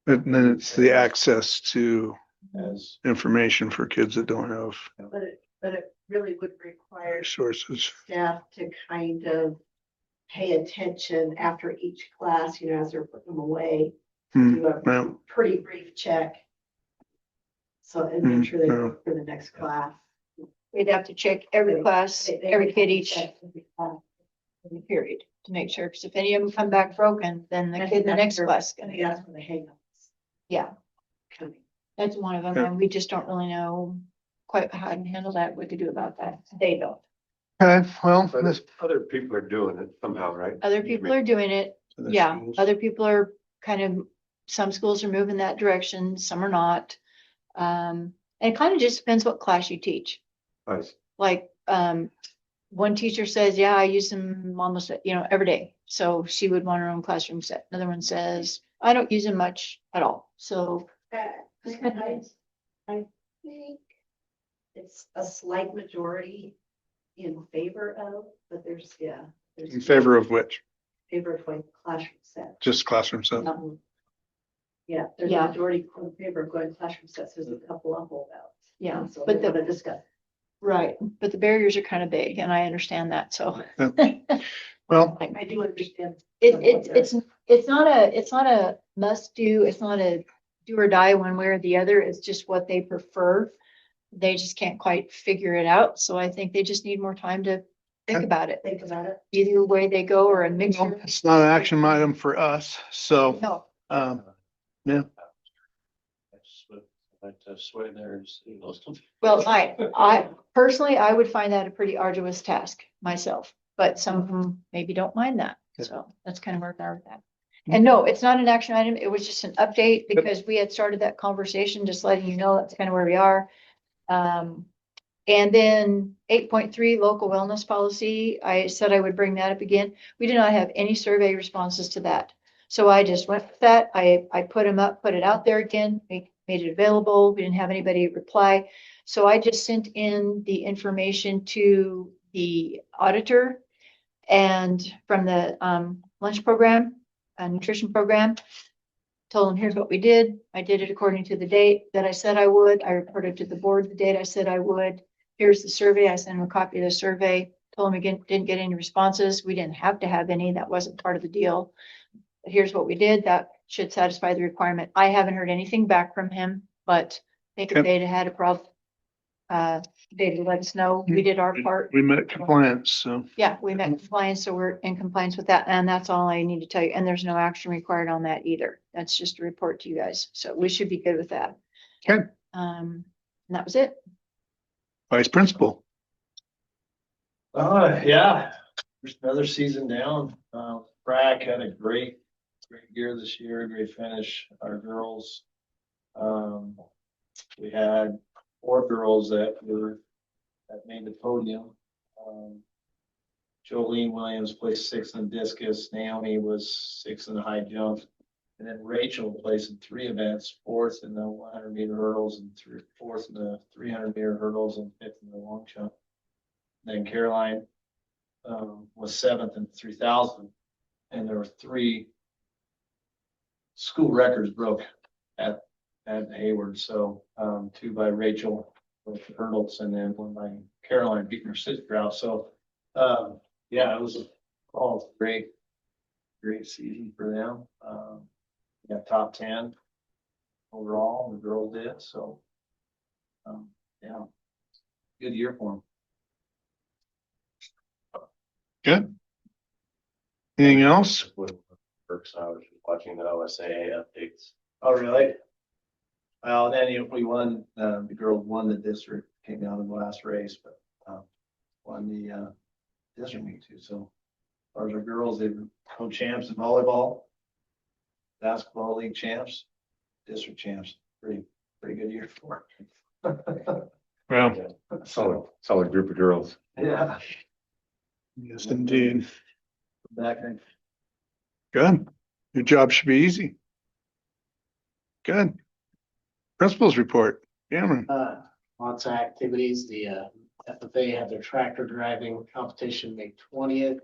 Speaker 3: And then it's the access to
Speaker 9: as,
Speaker 3: information for kids that don't have
Speaker 6: But it really would require
Speaker 3: resources.
Speaker 6: staff to kind of pay attention after each class, as they're putting them away.
Speaker 3: Hmm,
Speaker 6: Do a
Speaker 3: yeah.
Speaker 6: pretty brief check. So, and make sure they
Speaker 3: yeah.
Speaker 6: go for the next class.
Speaker 2: We'd have to check every class, every kid each. period, to make sure, because if any of them come back broken, then the kid in the next class is
Speaker 6: And
Speaker 2: gonna,
Speaker 6: that's when the hang-ups
Speaker 2: yeah,
Speaker 6: coming.
Speaker 2: that's one of them,
Speaker 3: Yeah.
Speaker 2: and we just don't really know quite how to handle that, what to do about that. They don't.
Speaker 3: Okay, well,
Speaker 7: But
Speaker 3: this,
Speaker 7: other people are doing it somehow, right?
Speaker 2: Other people are doing it.
Speaker 3: the
Speaker 2: Yeah,
Speaker 3: schools.
Speaker 2: other people are kind of, some schools are moving that direction, some are not. And it kind of just depends what class you teach.
Speaker 7: Nice.
Speaker 2: Like, one teacher says, yeah, I use them almost, every day. So she would want her own classroom set. Another one says, I don't use them much at all. So,
Speaker 6: I think it's a slight majority in favor of, but there's, yeah. there's
Speaker 3: In favor of which?
Speaker 6: Favor of going classroom set.
Speaker 3: Just classroom stuff.
Speaker 6: Yeah, there's a
Speaker 2: Yeah.
Speaker 6: majority in favor of going classroom sets. There's a couple of holdouts.
Speaker 2: yeah,
Speaker 6: And so
Speaker 2: but
Speaker 6: we're
Speaker 2: the,
Speaker 6: gonna discuss.
Speaker 2: right, but the barriers are kind of big and I understand that. So
Speaker 3: Well,
Speaker 6: I do understand.
Speaker 2: it's not a must do. It's not a do or die one way or the other. It's just what they prefer. They just can't quite figure it out. So I think they just need more time to think
Speaker 3: Okay.
Speaker 2: about it.
Speaker 6: Think about it.
Speaker 2: Either way they go or a
Speaker 3: no,
Speaker 2: mixture.
Speaker 3: it's not an action item for us, so,
Speaker 2: No,
Speaker 3: yeah.
Speaker 5: Like to sway theirs.
Speaker 2: well, I personally, I would find that a pretty arduous task myself, but some of them maybe don't mind that. So that's kind of where we're at with that. And no, it's not an action item. It was just an update because we had started that conversation, just letting you know that's kind of where we are. And then 8.3 local wellness policy, I said I would bring that up again. We did not have any survey responses to that. So I just went with that. I put them up, put it out there again, made it available. We didn't have anybody reply. So I just sent in the information to the auditor and from the lunch program, nutrition program. Told them, here's what we did. I did it according to the date that I said I would. I reported to the board the date I said I would. Here's the survey. I sent them a copy of the survey. Told them again, didn't get any responses. We didn't have to have any. That wasn't part of the deal. But here's what we did. That should satisfy the requirement. I haven't heard anything back from him, but they could,
Speaker 3: Okay.
Speaker 2: they'd had a problem. They'd let us know. We did our part.
Speaker 3: We met compliance, so.
Speaker 2: Yeah, we met compliance, so we're in compliance with that, and that's all I need to tell you, and there's no action required on that either. That's just a report to you guys, so we should be good with that.
Speaker 3: Okay.
Speaker 2: And that was it.
Speaker 3: Vice principal.
Speaker 9: Yeah, there's another season down. Brack had a great year this year, great finish. Our girls, we had 4 girls that made the podium. Jolene Williams placed 6th in discus. Naomi was 6th in the high jump. And then Rachel placed in 3 events, 4th in the 100-meter hurdles and 4th in the 300-meter hurdles and 5th in the long jump. Then Caroline was 7th in 3,000. And there were 3 school records broke at Hayward. So 2 by Rachel with the hurdles and then 1 by Caroline beating her sister out. So yeah, it was all great season for them. Yeah, top 10 overall, the girls did. So yeah, good year for them.
Speaker 3: Good. Anything else?
Speaker 5: Works, I was watching the OSAA updates.
Speaker 9: Oh, really? Well, then we won, the girls won the district, came down in the last race, but won the district meet too. So as far as our girls, they were co-champs in volleyball, basketball league champs, district champs. Pretty good year for them.
Speaker 3: Well,
Speaker 7: Solid group of girls.
Speaker 9: Yeah.
Speaker 3: yes, indeed.
Speaker 9: Back then.
Speaker 3: Good. Your job should be easy. Good. Principal's report. Cameron.
Speaker 4: Lots of activities. The FFA had their tractor driving competition May 20th.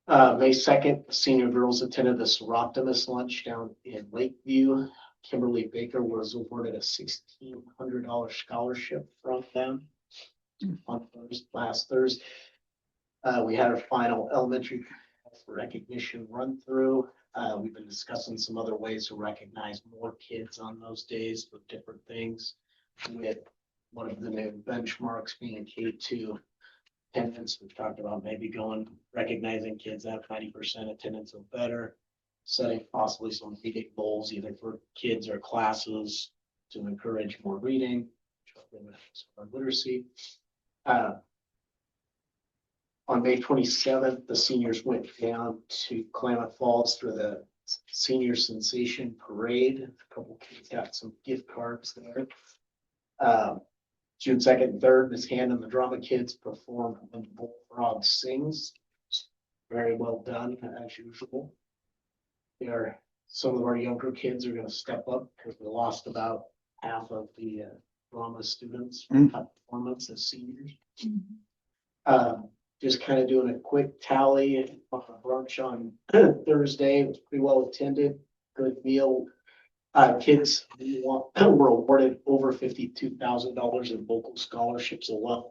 Speaker 4: May 2nd, senior girls attended the Seroptimus lunch down in Lakeview. Kimberly Baker was awarded a $1,600 scholarship from them on last Thursday. We had our final elementary recognition run through. We've been discussing some other ways to recognize more kids on those days with different things, with one of the new benchmarks being K2 attendance. We've talked about maybe recognizing kids that have 90% attendance or better. Setting possibly some reading goals either for kids or classes to encourage more reading, or literacy. On May 27th, the seniors went down to Klamath Falls for the Senior Sensation Parade. A couple kids got some gift cards there. June 2nd and 3rd, Miss Hand and the Drama Kids performed when the Bullfrog Sings. Very well done, as usual. Some of our younger kids are gonna step up because we lost about half of the drama students performance as seniors. Just kind of doing a quick tally of a brunch on Thursday. It was pretty well attended, good meal. Kids were awarded over $52,000 in local scholarships alone.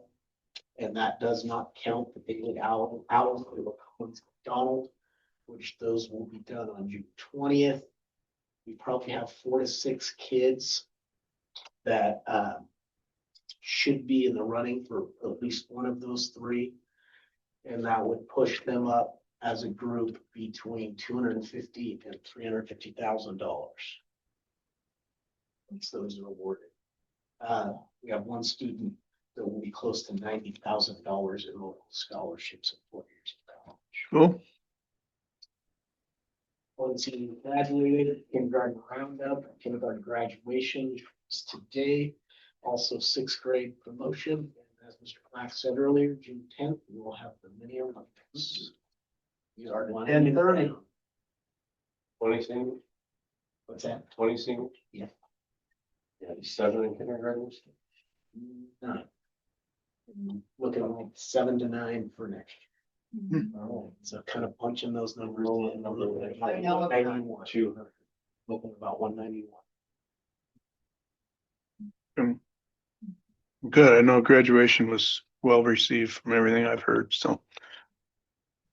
Speaker 4: And that does not count the daily hours that will come to McDonald, which those will be done on June 20th. We probably have 4 to 6 kids that should be in the running for at least one of those 3. And that would push them up as a group between $250,000 and $350,000. Once those are awarded. We have one student that will be close to $90,000 in local scholarships and 4 years of college.
Speaker 3: Cool.
Speaker 4: One senior graduated, kindergarten roundup, kindergarten graduation is today. Also 6th grade promotion. And as Mr. Black said earlier, June 10th, we will have the mini Olympics. We are
Speaker 1: 10:30.
Speaker 5: 20 seniors,
Speaker 4: What's that?
Speaker 5: 20 seniors?
Speaker 4: Yeah.
Speaker 5: Yeah, 7 in kindergarten.
Speaker 4: 9. Looking like 7 to 9 for next year. All right, so kind of punching those numbers in a little bit.
Speaker 2: I know.
Speaker 4: 191, 200, looking about 191.
Speaker 3: Good. I know graduation was well received from everything I've heard. So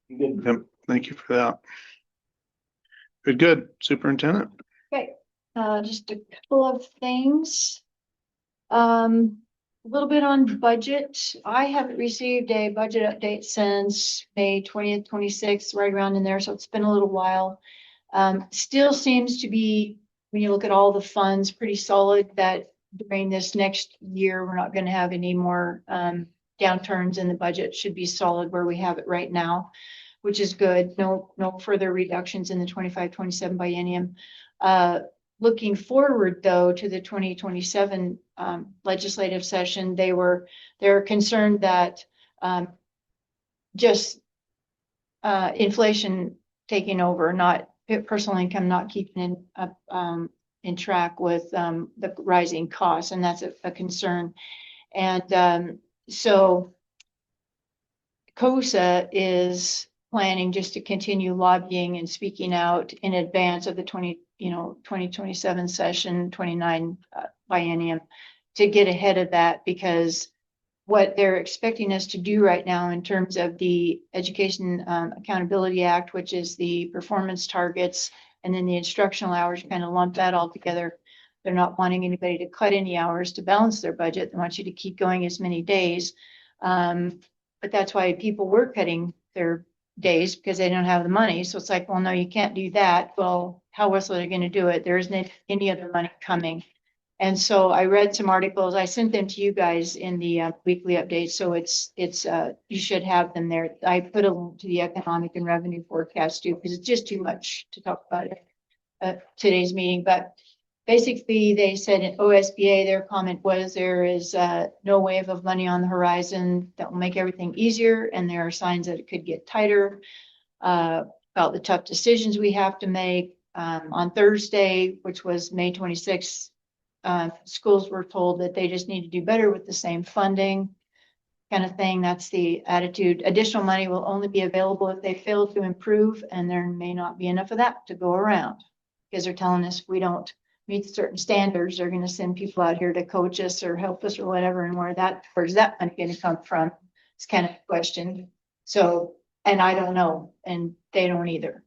Speaker 4: Good.
Speaker 3: yep, thank you for that. Good. Superintendent.
Speaker 2: Okay, just a couple of things. A little bit on budget. I haven't received a budget update since May 20th, 26th, right around in there, so it's been a little while. Still seems to be, when you look at all the funds, pretty solid that during this next year, we're not gonna have any more downturns in the budget. Should be solid where we have it right now, which is good. No further reductions in the 25-27 biennium. Looking forward though to the 2027 legislative session, they're concerned that just inflation taking over, not personal income, not keeping in track with the rising costs, and that's a concern. And so COSA is planning just to continue lobbying and speaking out in advance of the 2027 session, 29 biennium, to get ahead of that, because what they're expecting us to do right now in terms of the Education Accountability Act, which is the performance targets, and then the instructional hours, kind of lump that all together. They're not wanting anybody to cut any hours to balance their budget. They want you to keep going as many days. But that's why people were cutting their days, because they don't have the money. So it's like, well, no, you can't do that. Well, how else are they going to do it? There isn't any other money coming. And so I read some articles. I sent them to you guys in the weekly update. So it's you should have them there. I put a link to the economic and revenue forecast too, because it's just too much to talk about it at today's meeting. But basically they said in OSBA, their comment was there is no wave of money on the horizon that will make everything easier. And there are signs that it could get tighter about the tough decisions we have to make. On Thursday, which was May 26th, schools were told that they just need to do better with the same funding kind of thing. That's the attitude. Additional money will only be available if they fail to improve, and there may not be enough of that to go around, because they're telling us if we don't meet certain standards, they're going to send people out here to coach us or help us or whatever. And where's that money going to come from? It's kind of a question. So, and I don't know, and they don't either.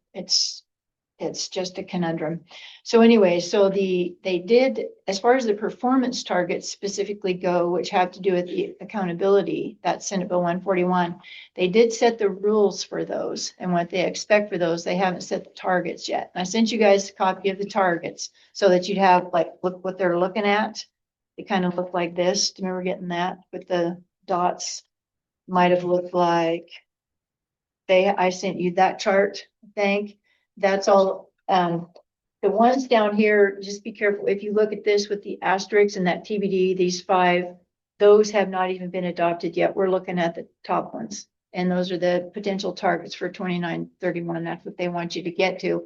Speaker 2: it's just a conundrum. So anyway, so they did, as far as the performance targets specifically go, which have to do with the accountability, that's Senate Bill 141. They did set the rules for those and what they expect for those. They haven't set the targets yet. I sent you guys a copy of the targets so that you'd have like, look what they're looking at. They kind of look like this. Do you remember getting that with the dots? Might have looked like I sent you that chart, I think. That's all. The ones down here, just be careful. If you look at this with the asterisks and that TBD, these 5, those have not even been adopted yet. We're looking at the top ones. And those are the potential targets for 2931. That's what they want you to get to.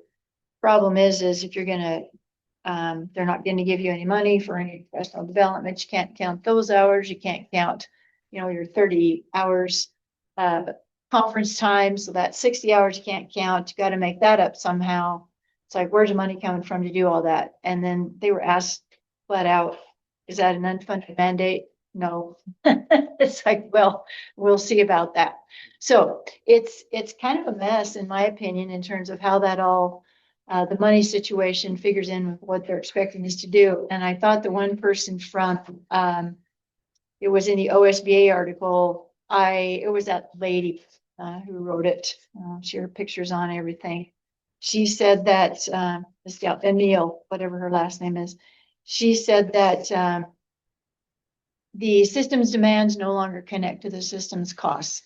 Speaker 2: Problem is if you're gonna, they're not gonna give you any money for any professional development. You can't count those hours. You can't count, your 30 hours, conference time, so that 60 hours you can't count. You got to make that up somehow. It's like, where's the money coming from to do all that? And then they were asked flat out, is that an unfunded mandate? No. It's like, well, we'll see about that. So it's kind of a mess, in my opinion, in terms of how that all the money situation figures in with what they're expecting us to do. And I thought the one person from it was in the OSBA article. It was that lady who wrote it. She had pictures on everything. She said that, Emile, whatever her last name is, she said that the system's demands no longer connect to the system's costs.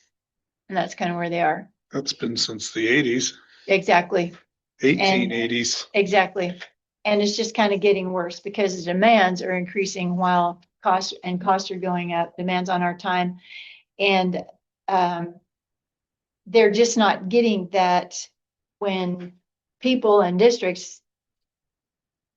Speaker 2: And that's kind of where they are.
Speaker 3: That's been since the 80s,
Speaker 2: Exactly.
Speaker 3: 1880s.
Speaker 2: Exactly. And it's just kind of getting worse because the demands are increasing while costs are going up, demands on our time. And they're just not getting that when people and districts,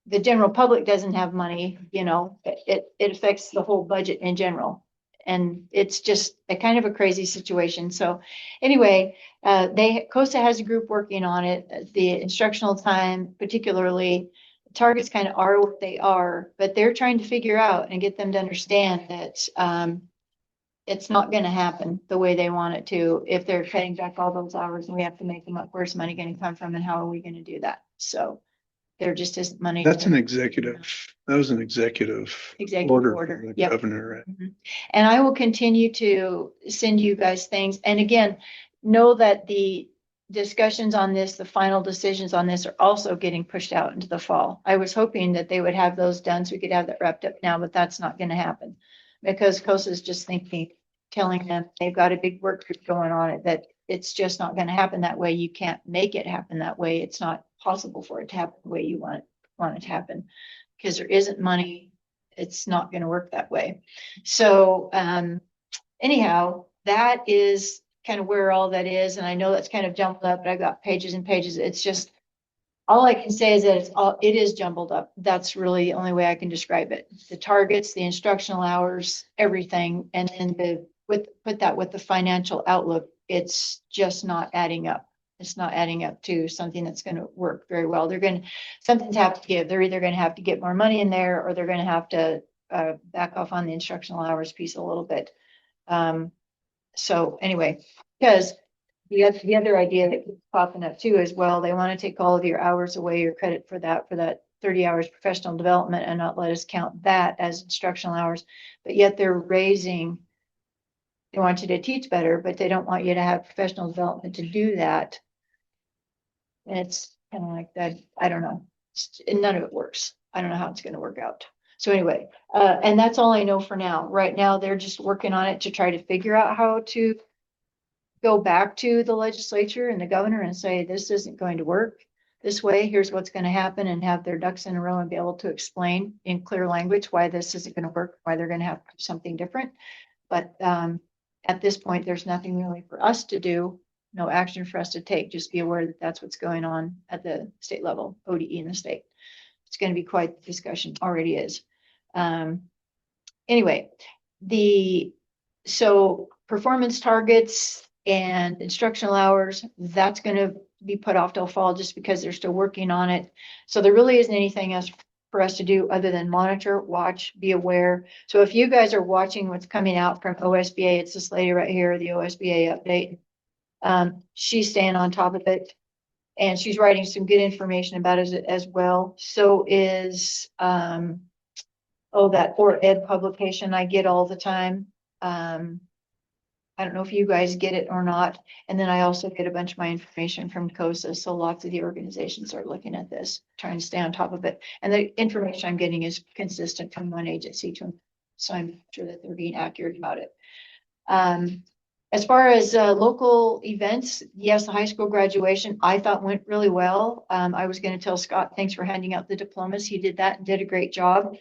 Speaker 2: the general public doesn't have money, it affects the whole budget in general. And it's just a kind of a crazy situation. So anyway, COSA has a group working on it. The instructional time, particularly, targets kind of are what they are, but they're trying to figure out and get them to understand that it's not going to happen the way they want it to if they're cutting back all those hours and we have to make them up. Where's money going to come from and how are we going to do that? So there just isn't money.
Speaker 3: That was an executive order from the
Speaker 2: Yep.
Speaker 3: governor. Right?
Speaker 2: Mm-hmm. And I will continue to send you guys things. And again, know that the discussions on this, the final decisions on this are also getting pushed out into the fall. I was hoping that they would have those done so we could have that wrapped up now, but that's not going to happen because COSA is just telling them they've got a big work group going on it, that it's just not going to happen that way. You can't make it happen that way. It's not possible for it to happen the way you want it to happen because there isn't money. It's not going to work that way. So anyhow, that is kind of where all that is. And I know that's kind of jumbled up, but I've got pages and pages. It's just, all I can say is that it is jumbled up. That's really the only way I can describe it. The targets, the instructional hours, everything. And then put that with the financial outlook, it's just not adding up. It's not adding up to something that's going to work very well. Something's have to give. They're either going to have to get more money in there or they're going to have to back off on the instructional hours piece a little bit. So anyway, because the other idea that keeps popping up too is, well, they want to take all of your hours away, your credit for that 30 hours professional development and not let us count that as instructional hours. But yet they want you to teach better, but they don't want you to have professional development to do that. And it's kind of like that. I don't know. None of it works. I don't know how it's going to work out. So anyway, and that's all I know for now. Right now, they're just working on it to try to figure out how to go back to the legislature and the governor and say, this isn't going to work this way. Here's what's going to happen, and have their ducks in a row and be able to explain in clear language why this isn't going to work, why they're going to have to do something different. But at this point, there's nothing really for us to do, no action for us to take. Just be aware that that's what's going on at the state level, ODE in the state. It's going to be quite the discussion, already is. Anyway, so performance targets and instructional hours, that's going to be put off till fall just because they're still working on it. So there really isn't anything else for us to do other than monitor, watch, be aware. So if you guys are watching what's coming out from OSBA, it's this lady right here, the OSBA update. She's staying on top of it. And she's writing some good information about it as well. So is, that Or Ed publication I get all the time. I don't know if you guys get it or not. And then I also get a bunch of my information from COSA. So lots of the organizations are looking at this, trying to stay on top of it. And the information I'm getting is consistent from one agency to another. So I'm sure that they're being accurate about it. As far as local events, yes, the high school graduation I thought went really well. I was going to tell Scott, thanks for handing out the diplomas. He did that and did a great job.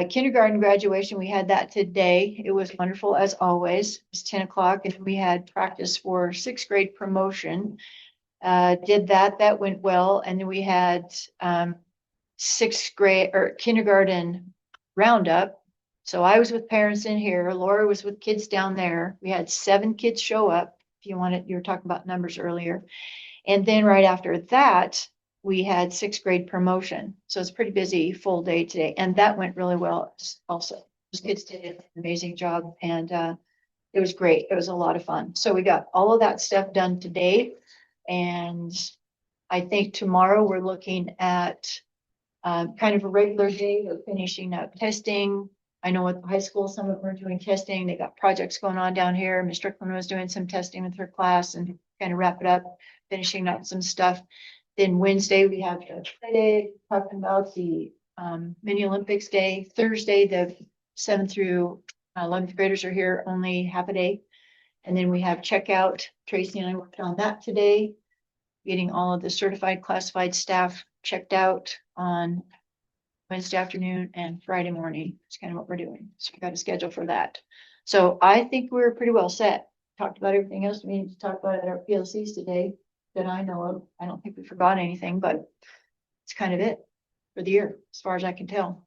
Speaker 2: Kindergarten graduation, we had that today. It was wonderful as always. It was 10 o'clock and we had practice for 6th grade promotion. Did that. That went well. And then we had 6th grade or kindergarten roundup. So I was with parents in here. Laura was with kids down there. We had 7 kids show up. If you wanted, you were talking about numbers earlier. And then right after that, we had 6th grade promotion. So it's pretty busy full day today. And that went really well also. Those kids did an amazing job and it was great. It was a lot of fun. So we got all of that stuff done today. And I think tomorrow we're looking at kind of a regular day of finishing up testing. I know at the high school, some of them are doing testing. They got projects going on down here. Ms. Strickland was doing some testing with her class and kind of wrap it up, finishing up some stuff. Then Wednesday, we have the play day, talking about the mini Olympics day. Thursday, the 7th through 11th graders are here only half a day. And then we have checkout. Tracy and I worked on that today, getting all of the certified classified staff checked out on Wednesday afternoon and Friday morning. It's kind of what we're doing. So we got a schedule for that. So I think we're pretty well set. Talked about everything else we need to talk about at our PLCs today that I know of. I don't think we forgot anything, but it's kind of it for the year, as far as I can tell.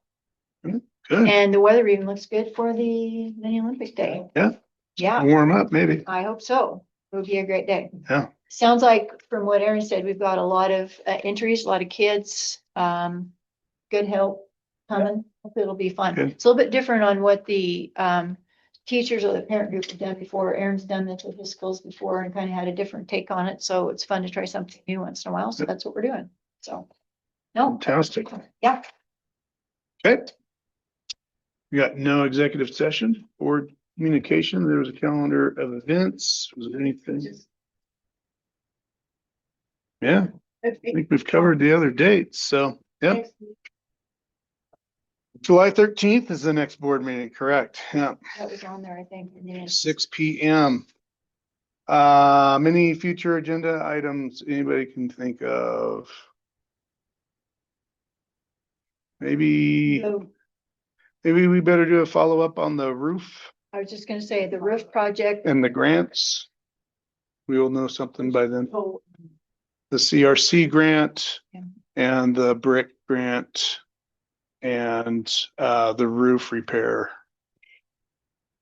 Speaker 3: Good.
Speaker 2: And the weather even looks good for the mini Olympic day.
Speaker 3: Yeah.
Speaker 2: Yeah,
Speaker 3: Warm up, maybe.
Speaker 2: I hope so. It would be a great day.
Speaker 3: Yeah.
Speaker 2: Sounds like from what Aaron said, we've got a lot of entries, a lot of kids, good help coming. Hope it'll be fun.
Speaker 3: Good.
Speaker 2: It's a little bit different on what the teachers or the parent group have done before. Aaron's done this with his schools before and kind of had a different take on it. So it's fun to try something new once in a while. So that's what we're doing. So, no.
Speaker 3: Fantastic.
Speaker 2: Yeah.
Speaker 3: Okay. We got no executive session or communication. There was a calendar of events. Was there anything? Yeah, I think we've covered the other dates. So, yep. July 13th is the next board meeting, correct? Yeah,
Speaker 2: That was on there, I think. And then
Speaker 3: 6 p.m. Any future agenda items anybody can think of? Maybe
Speaker 2: so
Speaker 3: we better do a follow-up on the roof
Speaker 2: I was just gonna say the roof project.
Speaker 3: and the grants. We will know something by then.
Speaker 2: Oh,
Speaker 3: The CRC grant
Speaker 2: Yeah.
Speaker 3: and the brick grant and the roof repair.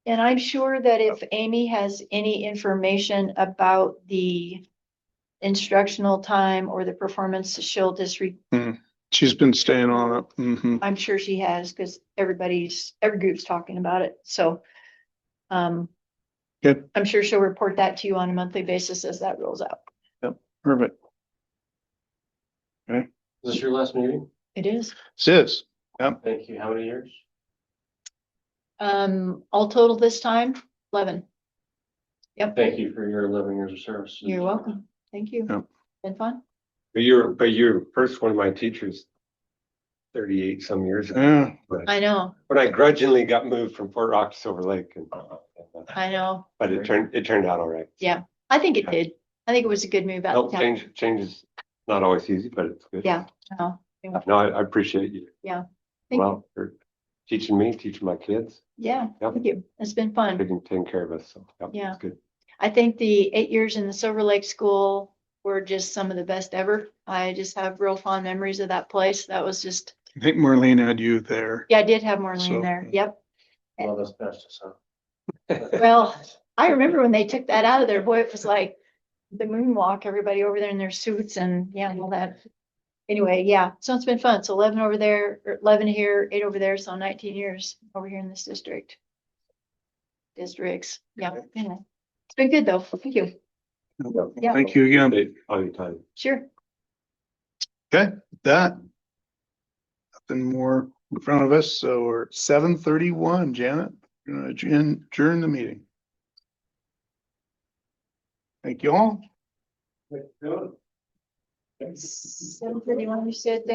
Speaker 2: And I'm sure that if Amy has any information about the instructional time or the performance, she'll just
Speaker 3: She's been staying on it. Mhm.
Speaker 2: I'm sure she has, because every group's talking about it, so.
Speaker 3: Good.
Speaker 2: I'm sure she'll report that to you on a monthly basis as that rolls out.
Speaker 3: Perfect.
Speaker 5: Is this your last meeting?
Speaker 2: It is.
Speaker 3: Sis,
Speaker 5: Thank you. How many years?
Speaker 2: All total this time, 11.
Speaker 5: Thank you for your 11 years of service.
Speaker 2: You're welcome. Thank you.
Speaker 3: Yep.
Speaker 2: Been fun.
Speaker 7: But you're first one of my teachers 38 some years ago.
Speaker 3: yeah,
Speaker 2: I know,
Speaker 7: When I grudgingly got moved from Fort Rock to Silver Lake and
Speaker 2: I know.
Speaker 7: but it turned out all right.
Speaker 2: Yeah, I think it did. I think it was a good move out
Speaker 7: Help
Speaker 2: of town.
Speaker 7: change is not always easy, but it's good.
Speaker 2: Yeah, no,
Speaker 7: No, I appreciate you.
Speaker 2: Yeah. Thank you.
Speaker 7: Well, for teaching me, teaching my kids,
Speaker 2: Yeah,
Speaker 7: Yep.
Speaker 2: thank you. It's been fun.
Speaker 7: taking care of us. So yep,
Speaker 2: Yeah.
Speaker 7: it's good.
Speaker 2: I think the 8 years in the Silver Lake School were just some of the best ever. I just have real fond memories of that place. That was just,
Speaker 3: I think Marlene had you there.
Speaker 2: yeah, I did have Marlene
Speaker 3: So-
Speaker 2: there. Yep.
Speaker 5: Love asbestos, huh?
Speaker 2: Well, I remember when they took that out of there, boy, it was like the moonwalk, everybody over there in their suits and yeah, all that. Anyway, yeah, so it's been fun. So 11 over there, or 11 here, 8 over there, so 19 years over here in this districts. Yeah, anyway. It's been good though. Thank you. Yeah.
Speaker 3: Thank you again.
Speaker 7: Appreciate all your time.
Speaker 2: Sure.
Speaker 3: Okay, that. Nothing more in front of us, so we're at 7:31, Janet. We're gonna adjourn the meeting. Thank you all.
Speaker 2: Seven thirty-one, you said that.